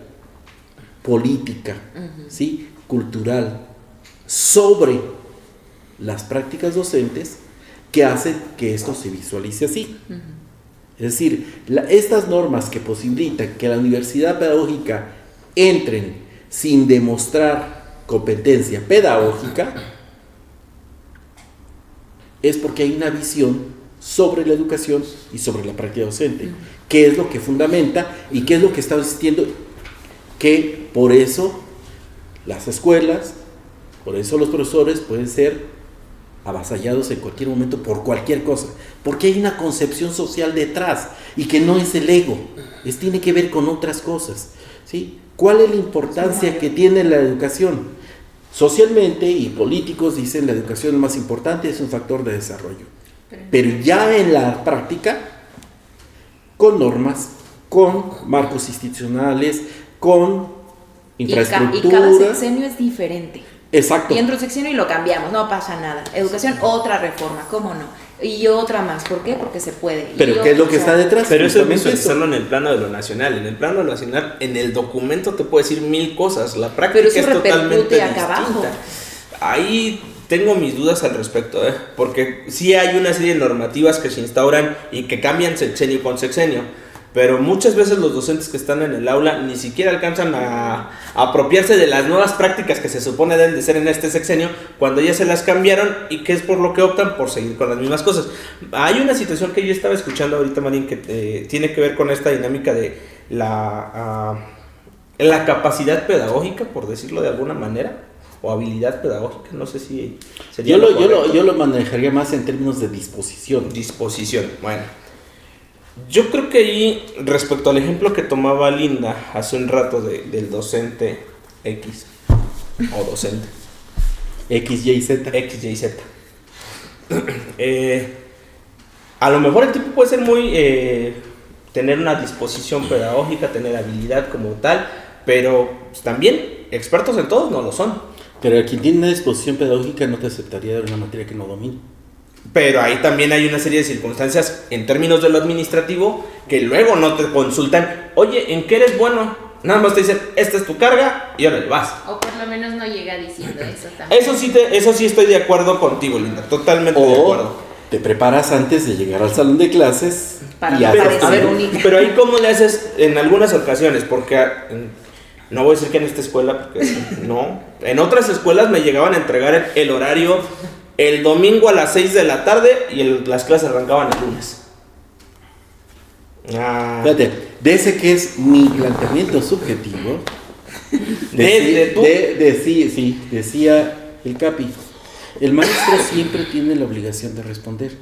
política, ¿sí? Cultural, sobre las prácticas docentes que hace que esto se visualice así. Es decir, estas normas que posibilitan que la universidad pedagógica entren sin demostrar competencia pedagógica es porque hay una visión sobre la educación y sobre la práctica docente, qué es lo que fundamenta y qué es lo que está existiendo, que por eso las escuelas, por eso los profesores pueden ser avasallados en cualquier momento por cualquier cosa, porque hay una concepción social detrás y que no es el ego, tiene que ver con otras cosas, ¿sí? ¿Cuál es la importancia que tiene la educación? Socialmente y políticos dicen la educación es más importante, es un factor de desarrollo. Pero ya en la práctica, con normas, con marcos institucionales, con infraestructura. Y cada sexenio es diferente. Exacto. Y entra un sexenio y lo cambiamos, no pasa nada. Educación, otra reforma, ¿cómo no? Y otra más, ¿por qué? Porque se puede. Pero ¿qué es lo que está detrás? Pero eso es Justamente visualizarlo en el plano de lo nacional. En el plano de lo nacional, en el documento te puede decir 1000 cosas. La práctica Pero eso es totalmente repercute acá distinta. abajo. Ahí tengo mis dudas al respecto, porque sí hay una serie de normativas que se instauran y que cambian sexenio con sexenio. Pero muchas veces los docentes que están en el aula ni siquiera alcanzan a apropiarse de las nuevas prácticas que se supone deben de ser en este sexenio, cuando ya se las cambiaron, y que es por lo que optan por seguir con las mismas cosas. Hay una situación que yo estaba escuchando ahorita, Marín, que tiene que ver con esta dinámica de la capacidad pedagógica, por decirlo de alguna manera, o habilidad pedagógica, no sé si sería yo lo manejaría más en términos de disposición. Disposición, bueno. Yo creo que ahí, respecto al ejemplo que tomaba Linda hace un rato del docente X, o docente X, Y, Z. X, Y, Z, a lo mejor el tipo puede ser muy, tener una disposición pedagógica, tener habilidad como tal, pero también expertos en todo no lo son. Pero quien tiene una disposición pedagógica no te aceptaría de una materia que no domina. Pero ahí también hay una serie de circunstancias en términos de lo administrativo que luego no te consultan. Oye, ¿en qué eres bueno? Nada más te dicen, esta es tu carga y ahora le vas. O por lo menos no llega diciendo eso también. Eso sí estoy de acuerdo contigo, Linda. Totalmente de acuerdo. Te preparas antes de llegar al salón de clases Para y no haces parecer a ver, única. pero ahí cómo le haces en algunas ocasiones, porque no voy a decir que en esta escuela, porque no. En otras escuelas me llegaban a entregar el horario el domingo a las 6 de la tarde y las clases arrancaban el lunes. Fíjate, de ese que es mi planteamiento subjetivo, decía el Capi, el maestro siempre tiene la obligación de responder,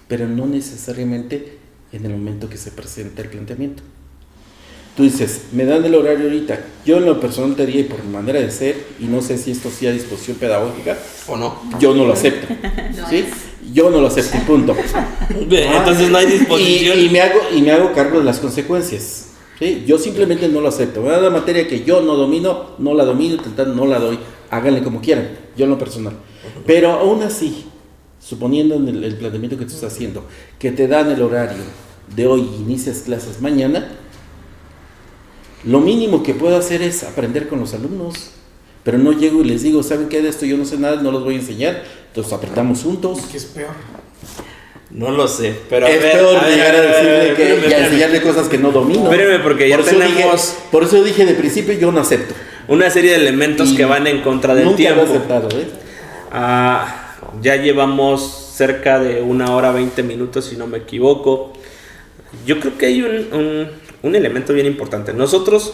pero no necesariamente en el momento que se presenta el planteamiento. Tú dices, me dan el horario ahorita, yo en lo personal te diría, y por mi manera de ser, y no sé si esto sea disposición pedagógica ¿O no? yo no lo acepto. No ¿Sí? es. Yo no lo acepto, punto. Entonces no hay disposición. Y me hago cargo de las consecuencias. ¿Sí? Yo simplemente no lo acepto. Me da una materia que yo no domino, no la domino, no la doy. Háganle como quieran, yo en lo personal. Pero aún así, suponiendo en el planteamiento que tú estás haciendo, que te dan el horario de hoy y inicias clases mañana, lo mínimo que puedo hacer es aprender con los alumnos. Pero no llego y les digo, ¿saben qué? De esto yo no sé nada, no los voy a enseñar. Entonces apretamos juntos. ¿Qué es peor? No lo sé, pero Es peor llegar a decirle que y a enseñarle cosas que no domino. Espérame, porque ya tenemos por eso dije de principio yo no acepto. una serie de elementos que van en contra del nunca tiempo. lo he aceptado, Ya llevamos cerca de 1 hora 20 minutos, si no me equivoco. Yo creo que hay un elemento bien importante. Nosotros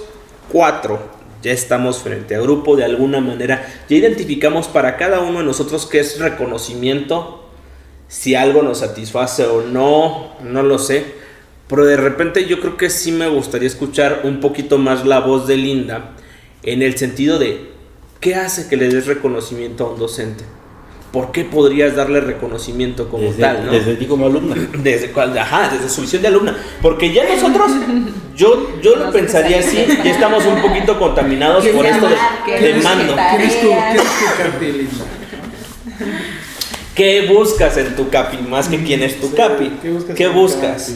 4 ya estamos frente a grupo, de alguna manera ya identificamos para cada uno de nosotros qué es reconocimiento, si algo nos satisface o no, no lo sé, pero de repente yo creo que sí me gustaría escuchar un poquito más la voz de Linda, en el sentido de ¿qué hace que le des reconocimiento a un docente? ¿Por qué podrías darle reconocimiento como tal, no? Desde ti como alumna. Desde su visión de alumna. Porque ya nosotros, yo lo pensaría así, ya estamos un poquito contaminados por esto de mando. ¿Quién es tu Capi, Linda? ¿Qué buscas en tu Capi? Más que quién es tu Capi. ¿Qué buscas?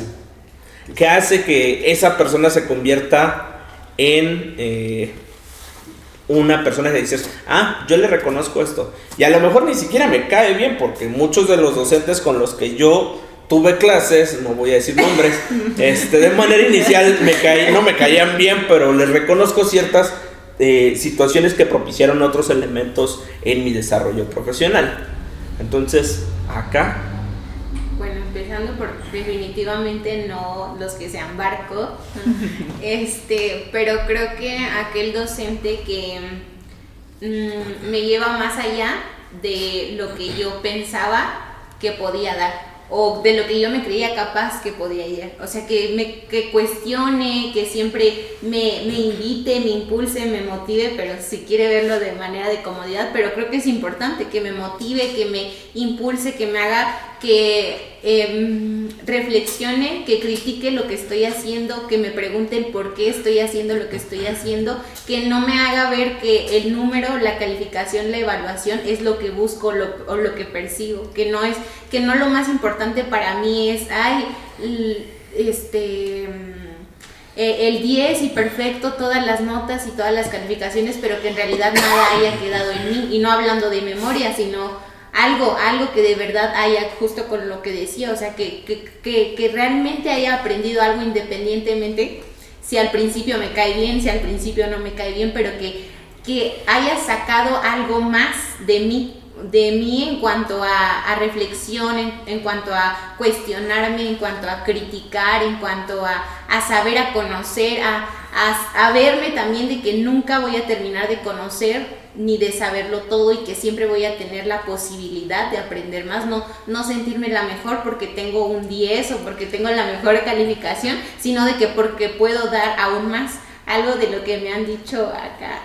¿Qué hace que esa persona se convierta en una persona que dices, yo le reconozco esto? Y a lo mejor ni siquiera me cae bien, porque muchos de los docentes con los que yo tuve clases, no voy a decir nombres, de manera inicial no me caían bien, pero les reconozco ciertas situaciones que propiciaron otros elementos en mi desarrollo profesional. Entonces, acá... Bueno, empezando por definitivamente no los que sean barco, pero creo que aquel docente que me lleva más allá de lo que yo pensaba que podía dar, o de lo que yo me creía capaz que podía ir. O sea, que cuestione, que siempre me invite, me impulse, me motive, pero si quiere verlo de manera de comodidad, pero creo que es importante que me motive, que me impulse, que me haga reflexione, que critique lo que estoy haciendo, que me pregunte el por qué estoy haciendo lo que estoy haciendo, que no me haga ver que el número, la calificación, la evaluación es lo que busco o lo que persigo, que no lo más importante para mí es, el 10 y perfecto, todas las notas y todas las calificaciones, pero que en realidad nada haya quedado en mí, y no hablando de memoria, sino algo que de verdad haya, justo con lo que decía, o sea, que realmente haya aprendido algo independientemente si al principio me cae bien, si al principio no me cae bien, pero que haya sacado algo más de mí en cuanto a reflexión, en cuanto a cuestionarme, en cuanto a criticar, en cuanto a saber, a conocer, a verme también de que nunca voy a terminar de conocer ni de saberlo todo, y que siempre voy a tener la posibilidad de aprender más, no sentirme la mejor porque tengo un 10 o porque tengo la mejor calificación, sino de que porque puedo dar aún más. Algo de lo que me han dicho acá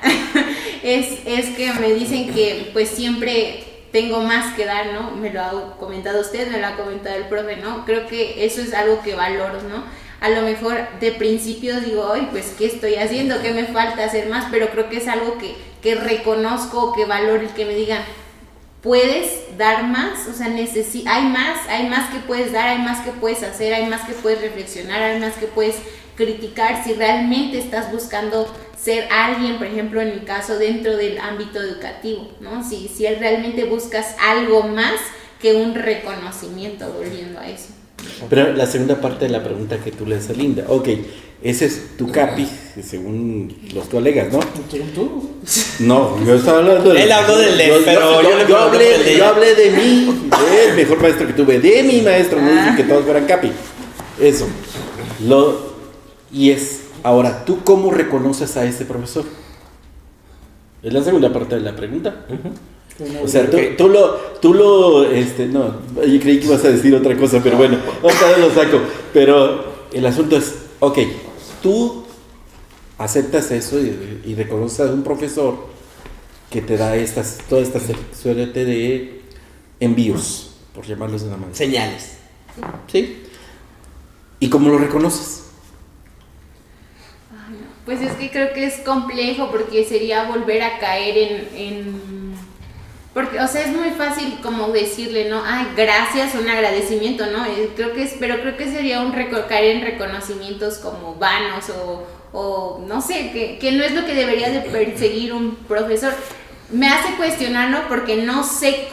es que me dicen que pues siempre tengo más que dar, ¿no? Me lo ha comentado usted, me lo ha comentado el profe, ¿no? Creo que eso es algo que valoro, ¿no? A lo mejor de principio digo, ay, pues, ¿qué estoy haciendo? ¿Qué me falta hacer más? Pero creo que es algo que reconozco, que valoro, el que me digan, puedes dar más, o sea, hay más que puedes dar, hay más que puedes hacer, hay más que puedes reflexionar, hay más que puedes criticar, si realmente estás buscando ser alguien, por ejemplo, en mi caso, dentro del ámbito educativo, ¿no? Si realmente buscas algo más que un reconocimiento, volviendo a eso. Pero la segunda parte de la pregunta que tú le haces a Linda, ok, ese es tu CAPI, según los tú alegas, ¿no? ¿Tú? No, yo estaba hablando de... Él habló del de, pero yo hablé de mí, del mejor maestro que tuve, de mi maestro, no dije que todos fueran CAPI. Eso. Ahora, ¿tú cómo reconoces a ese profesor? Es la segunda parte de la pregunta. O sea, tú lo, no, yo creí que ibas a decir otra cosa, pero bueno, otra vez lo saco. Pero el asunto es, ok, tú aceptas eso y reconoces a un profesor que te da toda esta suerte de envíos, por llamarlos de una manera. Señales. ¿Sí? ¿Y cómo lo reconoces? Pues es que creo que es complejo, porque sería volver a caer porque, o sea, es muy fácil como decirle, ¿no? Ay, gracias, un agradecimiento, ¿no? Pero creo que sería caer en reconocimientos como vanos o no sé, que no es lo que debería de perseguir un profesor. Me hace cuestionarlo porque no sé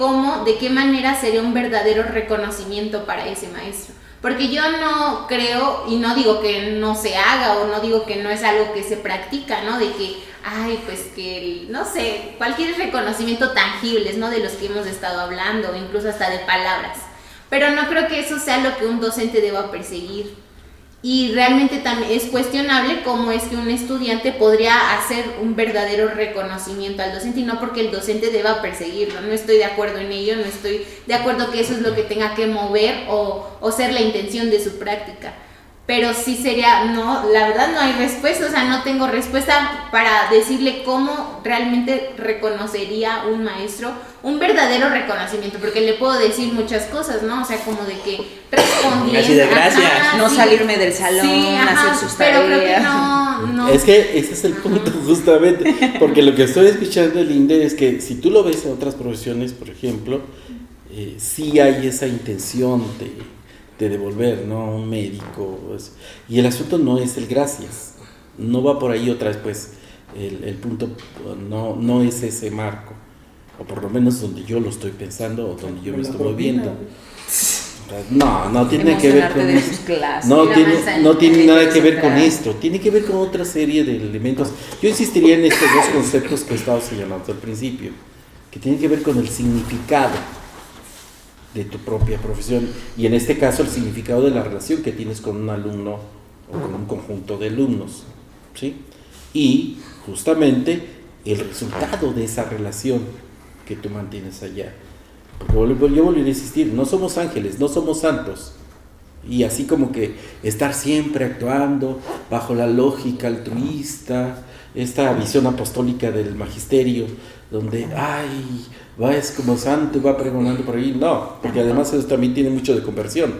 de qué manera sería un verdadero reconocimiento para ese maestro. Porque yo no creo, y no digo que no se haga, o no digo que no es algo que se practica, ¿no? De que, ay, pues que, no sé, cualquier reconocimiento tangibles, ¿no? De los que hemos estado hablando, incluso hasta de palabras. Pero no creo que eso sea lo que un docente deba perseguir. Y realmente también es cuestionable cómo es que un estudiante podría hacer un verdadero reconocimiento al docente, y no porque el docente deba perseguirlo. No estoy de acuerdo en ello, no estoy de acuerdo que eso es lo que tenga que mover o ser la intención de su práctica. Pero sí sería, no, la verdad no hay respuesta, o sea, no tengo respuesta para decirle cómo realmente reconocería un maestro un verdadero reconocimiento, porque le puedo decir muchas cosas, ¿no? O sea, como de que respondiendo, así de gracias, no salirme del salón, hacer sus tareas. Pero creo que no. Es que ese es el punto justamente, porque lo que estoy escuchando, Linda, es que si tú lo ves en otras profesiones, por ejemplo, sí hay esa intención de devolver, ¿no? Un médico, y el asunto no es el gracias, no va por ahí otra vez, pues el punto no es ese marco, o por lo menos donde yo lo estoy pensando, o donde yo me estoy moviendo. No tiene que ver con esto. No tiene nada que ver con esto, tiene que ver con otra serie de elementos. Yo insistiría en estos dos conceptos que he estado señalando al principio, que tienen que ver con el significado de tu propia profesión, y en este caso el significado de la relación que tienes con un alumno o con un conjunto de alumnos, ¿sí? Y justamente el resultado de esa relación que tú mantienes allá. Porque yo volví a insistir, no somos ángeles, no somos santos, y así como que estar siempre actuando bajo la lógica altruista, esta visión apostólica del magisterio, donde, ay, va es como santo y va pregonando por ahí. No, porque además eso también tiene mucho de conversión.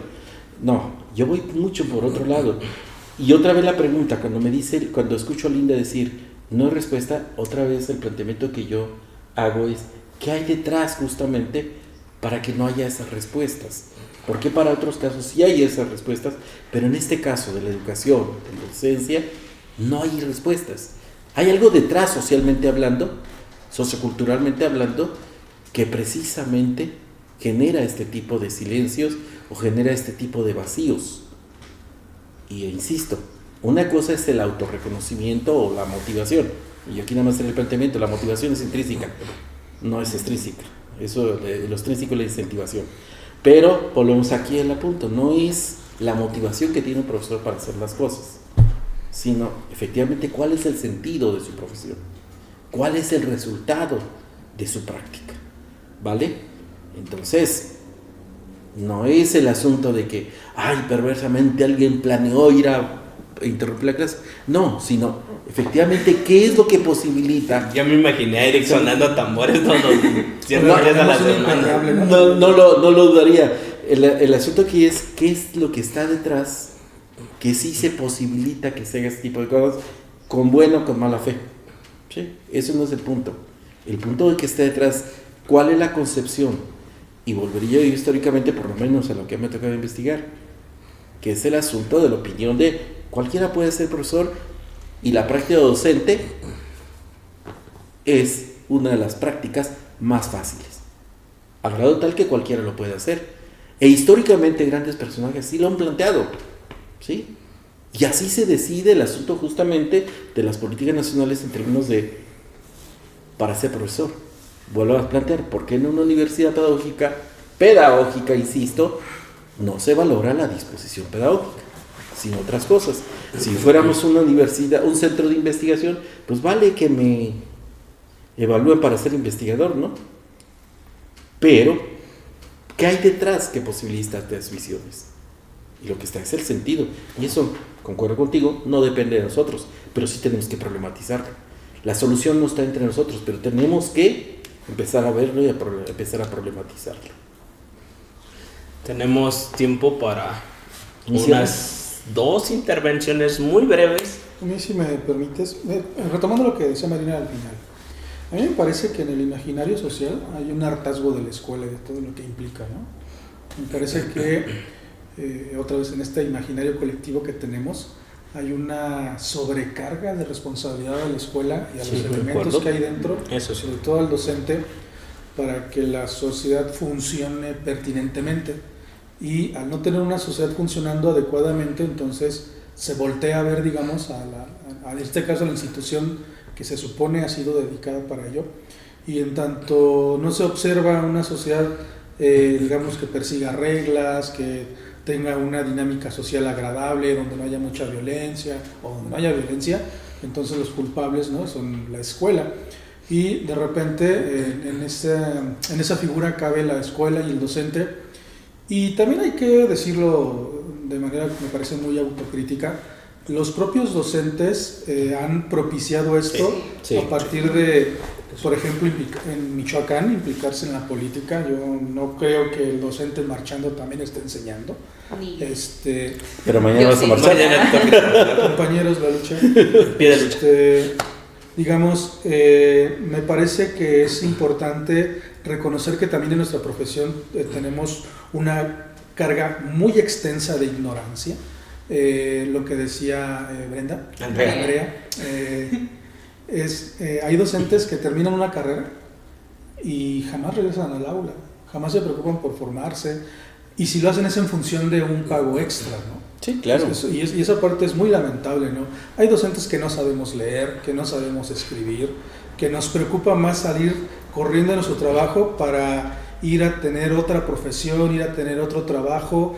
No, yo voy mucho por otro lado. Y otra vez la pregunta, cuando escucho a Linda decir, no hay respuesta, otra vez el planteamiento que yo hago es, ¿qué hay detrás justamente para que no haya esas respuestas? Porque para otros casos sí hay esas respuestas, pero en este caso de la educación, de la docencia, no hay respuestas. Hay algo detrás, socialmente hablando, socioculturalmente hablando, que precisamente genera este tipo de silencios o genera este tipo de vacíos. Y insisto, una cosa es el autorreconocimiento o la motivación. Y aquí nada más en el planteamiento, la motivación es intrínseca, no es extrínseca. Eso de lo extrínseco es la incentivación. Pero volvemos aquí al punto, no es la motivación que tiene un profesor para hacer las cosas, sino efectivamente cuál es el sentido de su profesión, cuál es el resultado de su práctica, ¿vale? Entonces, no es el asunto de que, ay, perversamente alguien planeó ir a interrumpir la clase, no, sino efectivamente qué es lo que posibilita. Ya me imaginé a Eric sonando tambores todos los días a la semana. No lo dudaría. El asunto aquí es qué es lo que está detrás, que sí se posibilita que se haga este tipo de cosas, con buena o con mala fe. ¿Sí? Eso no es el punto. El punto de que está detrás, ¿cuál es la concepción? Y volvería yo históricamente, por lo menos a lo que me ha tocado investigar, que es el asunto de la opinión de cualquiera puede ser profesor, y la práctica docente es una de las prácticas más fáciles, al grado tal que cualquiera lo puede hacer. E históricamente grandes personajes sí lo han planteado, ¿sí? Y así se decide el asunto justamente de las políticas nacionales en términos de, para ser profesor. Vuelvo a plantear, ¿por qué en una universidad pedagógica, insisto, no se valora la disposición pedagógica, sino otras cosas? Si fuéramos una universidad, un centro de investigación, pues vale que me evalúen para ser investigador, ¿no? Pero, ¿qué hay detrás que posibilita estas visiones? Y lo que está es el sentido. Y eso, concuerdo contigo, no depende de nosotros, pero sí tenemos que problematizarlo. La solución no está entre nosotros, pero tenemos que empezar a verlo y empezar a problematizarlo. Tenemos tiempo para unas 2 intervenciones muy breves. A mí, si me permites, retomando lo que decía Marina al final, a mí me parece que en el imaginario social hay un hartazgo de la escuela y de todo lo que implica, ¿no? Me parece que, otra vez en este imaginario colectivo que tenemos, hay una sobrecarga de responsabilidad a la escuela y a los elementos que hay dentro, sobre todo al docente, para que la sociedad funcione pertinentemente. Y al no tener una sociedad funcionando adecuadamente, entonces se voltea a ver, digamos, en este caso a la institución que se supone ha sido dedicada para ello, y en tanto no se observa una sociedad, digamos, que persiga reglas, que tenga una dinámica social agradable, donde no haya mucha violencia, o donde no haya violencia, entonces los culpables, ¿no?, son la escuela. Y de repente en esa figura cabe la escuela y el docente. Y también hay que decirlo de manera que me parece muy autocrítica, los propios docentes han propiciado esto a partir de, por ejemplo, en Michoacán, implicarse en la política. Yo no creo que el docente marchando también esté enseñando. Pero mañana vas a marchar. Compañeros, la lucha. Digamos, me parece que es importante reconocer que también en nuestra profesión tenemos una carga muy extensa de ignorancia. Lo que decía Andrea, hay docentes que terminan una carrera y jamás regresan al aula, jamás se preocupan por formarse, y si lo hacen es en función de un pago extra, ¿no? Sí, claro. Y esa parte es muy lamentable, ¿no? Hay docentes que no sabemos leer, que no sabemos escribir, que nos preocupa más salir corriendo en nuestro trabajo para ir a tener otra profesión, ir a tener otro trabajo.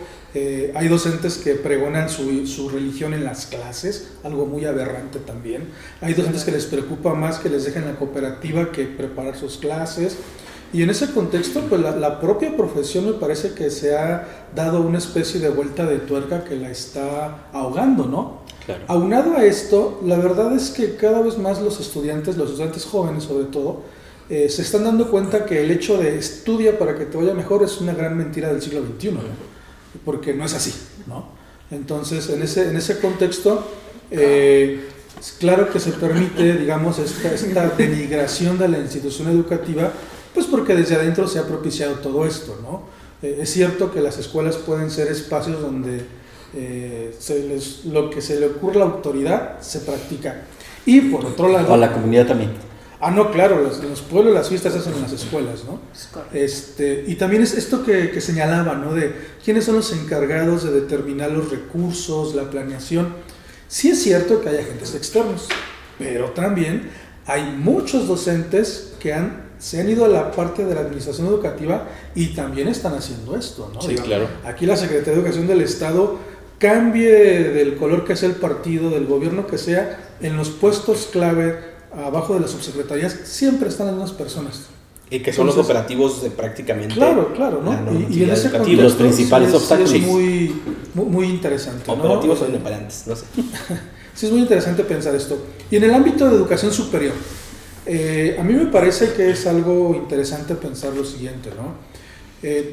Hay docentes que pregonan su religión en las clases, algo muy aberrante también. Hay docentes que les preocupa más que les dejen la cooperativa que preparar sus clases. Y en ese contexto, pues la propia profesión me parece que se ha dado una especie de vuelta de tuerca que la está ahogando, ¿no? Claro. Aunado a esto, la verdad es que cada vez más los estudiantes jóvenes sobre todo, se están dando cuenta que el hecho de estudia para que te vaya mejor es una gran mentira del siglo XXI, ¿no? Porque no es así, ¿no? Entonces, en ese contexto, claro que se permite, digamos, esta denigración de la institución educativa, pues porque desde adentro se ha propiciado todo esto, ¿no? Es cierto que las escuelas pueden ser espacios donde lo que se le ocurre a la autoridad se practica. Y por otro lado... O a la comunidad también. No, claro, en los pueblos las fiestas se hacen en las escuelas, ¿no? Y también es esto que señalaba, ¿no? De quiénes son los encargados de determinar los recursos, la planeación. Sí es cierto que hay agentes externos, pero también hay muchos docentes que se han ido a la parte de la administración educativa y también están haciendo esto, ¿no? Sí, Digamos, claro. Aquí la Secretaría de Educación del Estado, cambie del color que sea el partido, del gobierno que sea, en los puestos clave abajo de las subsecretarías siempre están las mismas personas. Y que son los operativos de prácticamente... Claro, ¿no? Y en ese contexto los principales obstáculos. Sí es muy interesante, ¿no? Operativos o inoperantes, no sé. Sí es muy interesante pensar esto. Y en el ámbito de educación superior, a mí me parece que es algo interesante pensar lo siguiente, ¿no?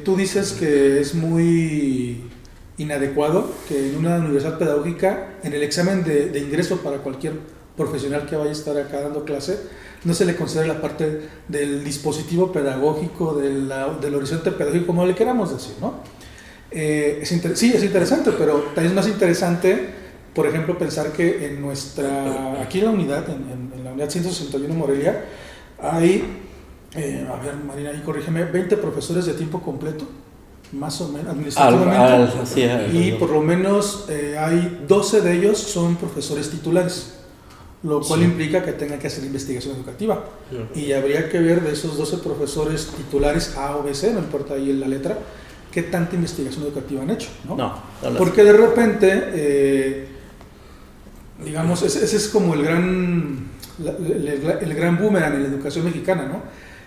Tú dices que es muy inadecuado que en una universidad pedagógica, en el examen de ingreso para cualquier profesional que vaya a estar acá dando clase, no se le considere la parte del dispositivo pedagógico, del horizonte pedagógico, como le queramos decir, ¿no? Sí, es interesante, pero también es más interesante, por ejemplo, pensar que aquí en la unidad, en la unidad 161 Morelia, hay, a ver, Marina, ahí corrígeme, 20 profesores de tiempo completo, más o menos, administrativamente, y por lo menos hay 12 de ellos son profesores titulares, lo cual implica que tengan que hacer investigación educativa. Y habría que ver de esos 12 profesores titulares A o B, C, no importa ahí la letra, qué tanta investigación educativa han hecho, ¿no? No porque de repente, digamos, ese es como el gran boomerang en la educación mexicana, ¿no?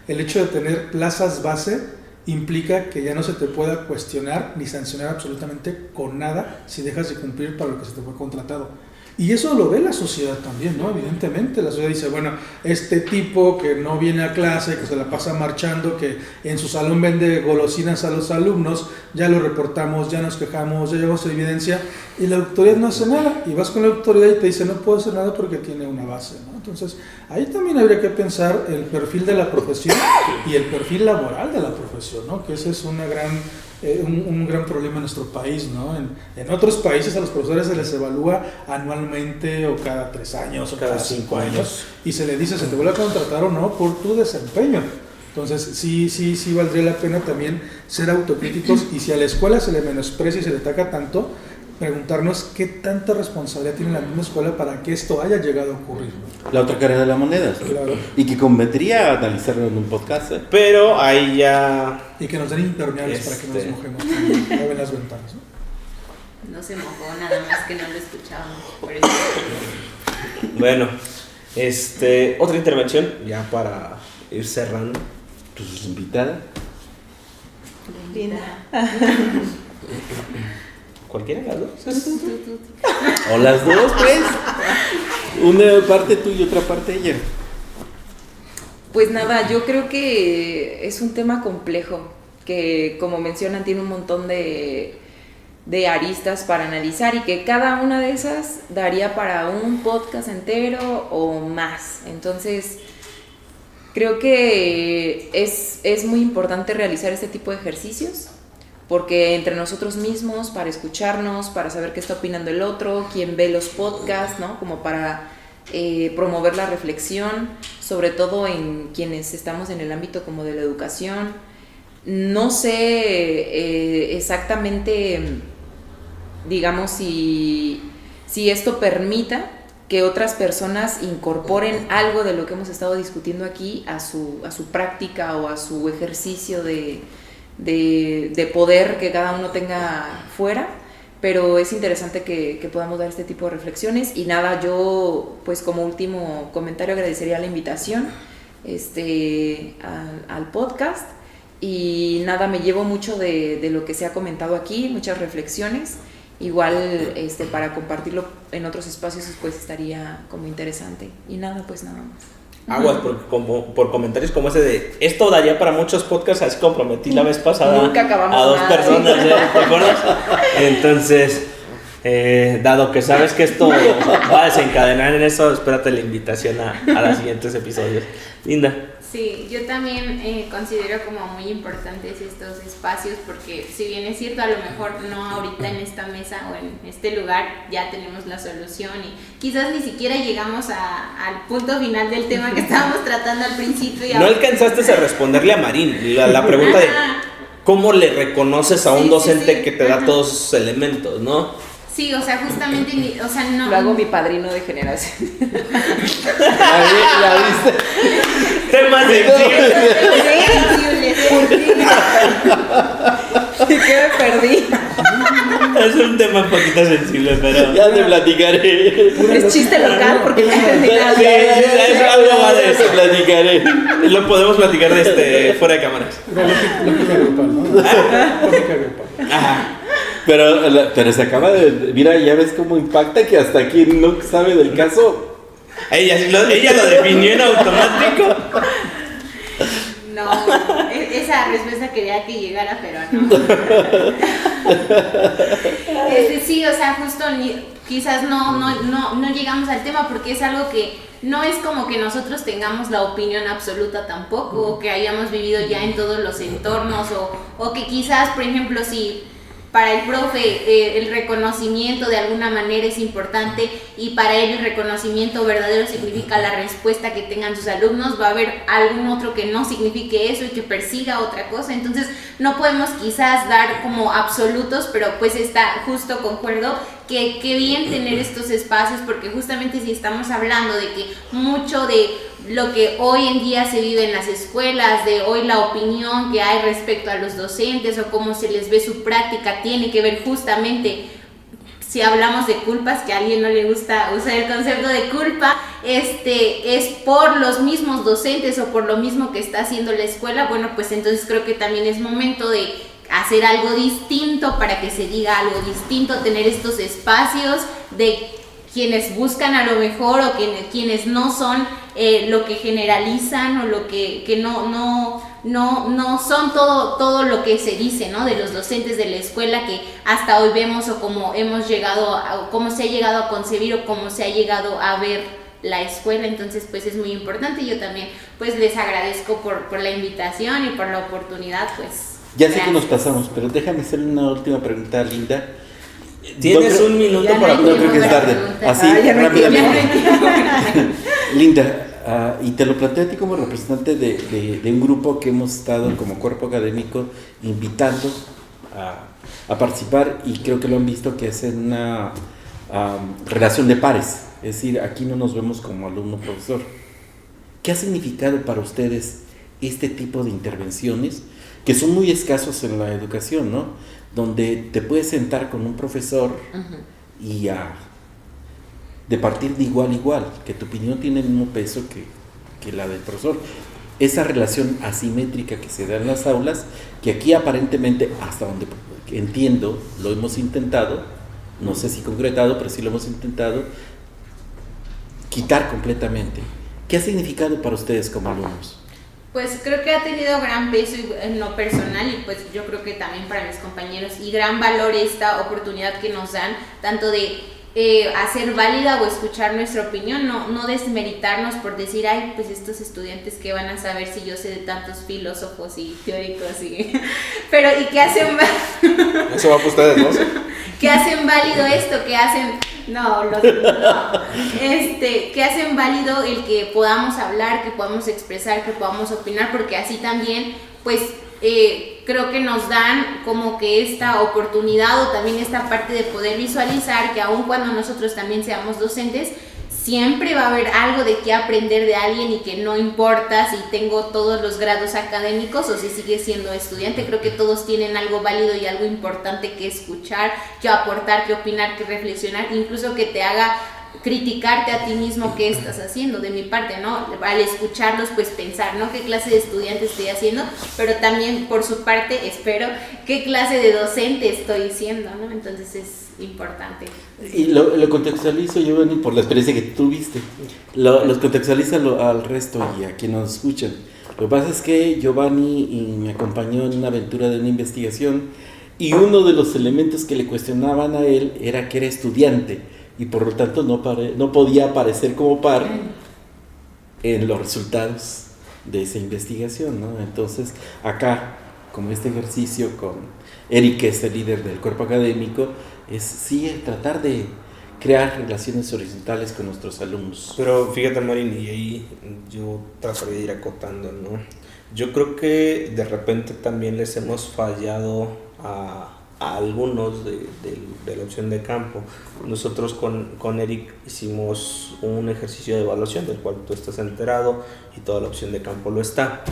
El hecho de tener plazas base implica que ya no se te pueda cuestionar ni sancionar absolutamente con nada si dejas de cumplir para lo que se te fue contratado. Y eso lo ve la sociedad también, ¿no? Evidentemente, la sociedad dice, bueno, este tipo que no viene a clase, que se la pasa marchando, que en su salón vende golosinas a los alumnos, ya lo reportamos, ya nos quejamos, ya llevamos evidencia, y la autoridad no hace nada, y vas con la autoridad y te dice, no puedo hacer nada porque tiene una base, ¿no? Entonces, ahí también habría que pensar el perfil de la profesión y el perfil laboral de la profesión, ¿no? Que ese es un gran problema en nuestro país, ¿no? En otros países a los profesores se les evalúa anualmente o cada 3 años o cada 5 años y se les dice, ¿se te vuelve a contratar o no por tu desempeño? Entonces sí valdría la pena también ser autocríticos, y si a la escuela se le menosprecia y se le ataca tanto, preguntarnos qué tanta responsabilidad tiene la misma escuela para que esto haya llegado a ocurrir, ¿no? La otra cara de la moneda. Claro. Y que convendría analizarlo en un podcast. Pero ahí ya... Y que nos den impermeables para que no nos mojemos cuando ven las ventanas, ¿no? No se mojó, nada más que no lo escuchábamos. Por eso. Bueno, otra intervención ya para ir cerrando. Pues invitada. Linda. ¿Cualquiera de las dos? O las dos, pues. Una parte tú y otra parte ella. Pues nada, yo creo que es un tema complejo, que como mencionan tiene un montón de aristas para analizar, y que cada una de esas daría para un podcast entero o más. Entonces, creo que es muy importante realizar este tipo de ejercicios, porque entre nosotros mismos, para escucharnos, para saber qué está opinando el otro, quién ve los podcasts, ¿no? Como para promover la reflexión, sobre todo en quienes estamos en el ámbito como de la educación. No sé exactamente, digamos, si esto permita que otras personas incorporen algo de lo que hemos estado discutiendo aquí a su práctica o a su ejercicio de poder que cada uno tenga fuera, pero es interesante que podamos dar este tipo de reflexiones. Y nada, yo pues como último comentario agradecería la invitación al podcast, y nada, me llevo mucho de lo que se ha comentado aquí, muchas reflexiones. Igual para compartirlo en otros espacios pues estaría como interesante. Y nada, pues nada más. Aguas, porque por comentarios como ese de esto daría para muchos podcasts, así comprometí la vez pasada Nunca acabamos a 2 nada, personas, ¿sí? ¿Te acuerdas? Entonces, dado que sabes que esto va a desencadenar en eso, espérate la invitación a los siguientes episodios. Linda. Sí, yo también considero como muy importantes estos espacios porque si bien es cierto, a lo mejor no ahorita en esta mesa o en este lugar ya tenemos la solución y quizás ni siquiera llegamos al punto final del tema que estábamos tratando al principio. Y no alcanzaste a responderle a Marín la pregunta de cómo le reconoces a un docente que te da todos esos elementos, ¿no? Sí, o sea, justamente, o sea, no... Lo hago mi padrino de generación. ¿La viste? Temas sensibles. ¿Qué me perdí? Es un tema un poquito sensible, pero... Ya te platicaré. Es chiste local porque no entendí nada. Sí, es algo más de Te eso. platicaré. Lo podemos platicar fuera de cámaras. Lógica grupal, ¿no? Lógica grupal. Ajá. Pero se acaba de... Mira, ya ves cómo impacta que hasta quien no sabe del caso... Ella lo definió en automático. No, esa respuesta quería que llegara, pero no. Sí, o sea, justo quizás no llegamos al tema porque es algo que no es como que nosotros tengamos la opinión absoluta tampoco, o que hayamos vivido ya en todos los entornos, o que quizás, por ejemplo, si para el profe el reconocimiento de alguna manera es importante y para él el reconocimiento verdadero significa la respuesta que tengan sus alumnos, va a haber algún otro que no signifique eso y que persiga otra cosa. Entonces no podemos quizás dar como absolutos, pero pues está justo, concuerdo, que bien tener estos espacios, porque justamente si estamos hablando de que mucho de lo que hoy en día se vive en las escuelas, de hoy la opinión que hay respecto a los docentes o cómo se les ve su práctica, tiene que ver justamente, si hablamos de culpas, que a alguien no le gusta usar el concepto de culpa, es por los mismos docentes o por lo mismo que está haciendo la escuela. Bueno, pues entonces creo que también es momento de hacer algo distinto para que se diga algo distinto, tener estos espacios de quienes buscan a lo mejor o quienes no son lo que generalizan o lo que no son todo lo que se dice, ¿no? De los docentes de la escuela que hasta hoy vemos o cómo hemos llegado, o cómo se ha llegado a concebir o cómo se ha llegado a ver la escuela. Entonces pues es muy importante. Yo también pues les agradezco por la invitación y por la oportunidad, pues. Ya sé que nos pasamos, pero déjame hacerle una última pregunta, Linda. Tienes un minuto para... No creo que es tarde. Así, rápidamente. Linda, y te lo planteo a ti como representante de un grupo que hemos estado como cuerpo académico invitando a participar, y creo que lo han visto, que es en una relación de pares. Es decir, aquí no nos vemos como alumno-profesor. ¿Qué ha significado para ustedes este tipo de intervenciones que son muy escasos en la educación, ¿no? Donde te puedes sentar con un profesor y de partir de igual a igual, que tu opinión tiene el mismo peso que la del profesor. Esa relación asimétrica que se da en las aulas, que aquí aparentemente, hasta donde entiendo, lo hemos intentado, no sé si concretado, pero sí lo hemos intentado, quitar completamente. ¿Qué ha significado para ustedes como alumnos? Pues creo que ha tenido gran peso en lo personal y pues yo creo que también para mis compañeros, y gran valor esta oportunidad que nos dan, tanto de hacer válida o escuchar nuestra opinión, no desmeritarnos por decir, ay, pues estos estudiantes que van a saber si yo sé de tantos filósofos y teóricos pero y que hacen Eso va para ustedes, ¿no? que hacen válido esto, que hacen que hacen válido el que podamos hablar, que podamos expresar, que podamos opinar, porque así también pues creo que nos dan como que esta oportunidad o también esta parte de poder visualizar que aun cuando nosotros también seamos docentes, siempre va a haber algo de qué aprender de alguien, y que no importa si tengo todos los grados académicos o si sigue siendo estudiante, creo que todos tienen algo válido y algo importante que escuchar, que aportar, que opinar, que reflexionar, incluso que te haga criticarte a ti mismo qué estás haciendo. De mi parte, ¿no? Al escucharlos, pues pensar, ¿no? ¿Qué clase de estudiante estoy haciendo? Pero también, por su parte, espero, ¿qué clase de docente estoy siendo, ¿no? Entonces importante. Y lo contextualizo, Giovanni, por la experiencia que tuviste. Los contextualiza al resto y a quienes nos escuchan. Lo que pasa es que Giovanni me acompañó en una aventura de una investigación y uno de los elementos que le cuestionaban a él era que era estudiante y por lo tanto no podía aparecer como par en los resultados de esa investigación, ¿no? Entonces, acá, como este ejercicio con Eric, que es el líder del cuerpo académico, es sí tratar de crear relaciones horizontales con nuestros alumnos. Pero fíjate, Marín, y ahí yo trataría de ir acotando, ¿no? Yo creo que de repente también les hemos fallado a algunos de la opción de campo. Nosotros con Eric hicimos un ejercicio de evaluación del cual tú estás enterado y toda la opción de campo lo está.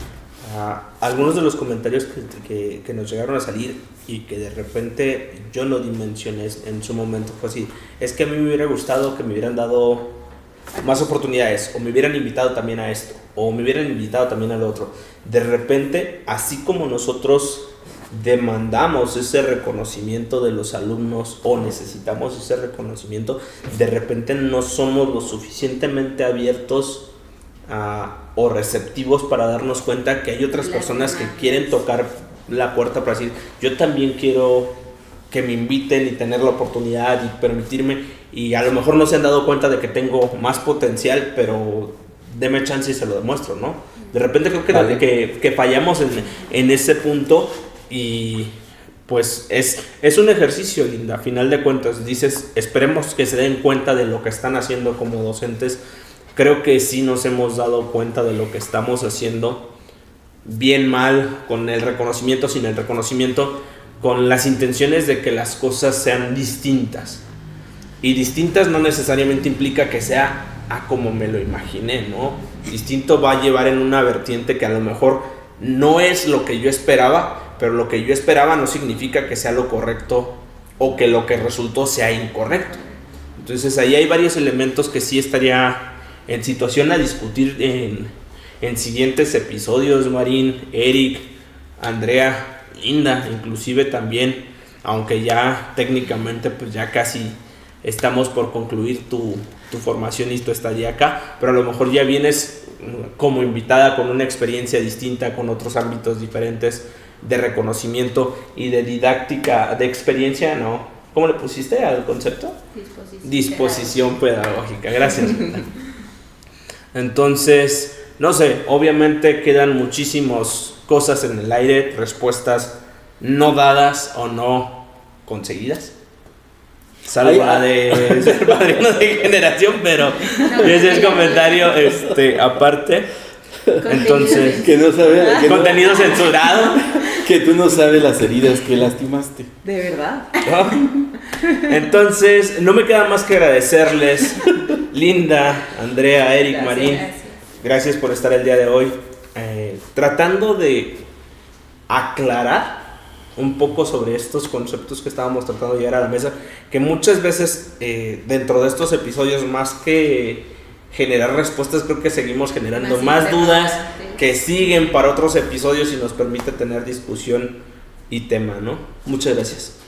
Algunos de los comentarios que nos llegaron a salir y que de repente yo no dimensioné en su momento fue así: es que a mí me hubiera gustado que me hubieran dado más oportunidades, o me hubieran invitado también a esto, o me hubieran invitado también al otro. De repente, así como nosotros demandamos ese reconocimiento de los alumnos o necesitamos ese reconocimiento, de repente no somos lo suficientemente abiertos o receptivos para darnos cuenta que hay otras personas que quieren tocar la puerta para decir: yo también quiero que me inviten y tener la oportunidad y permitirme, y a lo mejor no se han dado cuenta de que tengo más potencial, pero deme chance y se lo demuestro, ¿no? De repente creo que fallamos en ese punto. Y pues es un ejercicio, Linda, a final de cuentas. Dices, esperemos que se den cuenta de lo que están haciendo como docentes. Creo que sí nos hemos dado cuenta de lo que estamos haciendo, bien, mal, con el reconocimiento, sin el reconocimiento, con las intenciones de que las cosas sean distintas. Y distintas no necesariamente implica que sea a como me lo imaginé, ¿no? Distinto va a llevar en una vertiente que a lo mejor no es lo que yo esperaba, pero lo que yo esperaba no significa que sea lo correcto o que lo que resultó sea incorrecto. Entonces ahí hay varios elementos que sí estaría en situación a discutir en siguientes episodios, Marín, Eric, Andrea, Linda, inclusive también, aunque ya técnicamente pues ya casi estamos por concluir tu formación y tu estadía acá, pero a lo mejor ya vienes como invitada con una experiencia distinta, con otros ámbitos diferentes de reconocimiento y de didáctica, de experiencia, ¿no? ¿Cómo le pusiste al concepto? Disposición pedagógica. Gracias. Entonces, no sé, obviamente quedan muchísimas cosas en el aire, respuestas no dadas o no conseguidas. Salvo la de ser padrino de generación, pero ese es comentario aparte. Entonces, que no sabe, contenido censurado. Que tú no sabes las heridas que lastimaste. ¿De verdad? Entonces, no me queda más que agradecerles, Linda, Andrea, Eric, Gracias, Marín. Gracias por estar el día de hoy tratando de aclarar un poco sobre estos conceptos que estábamos tratando de llevar a la mesa, que muchas veces dentro de estos episodios, más que generar respuestas, creo que seguimos generando más dudas que siguen para otros episodios y nos permite tener discusión y tema, ¿no? Muchas gracias.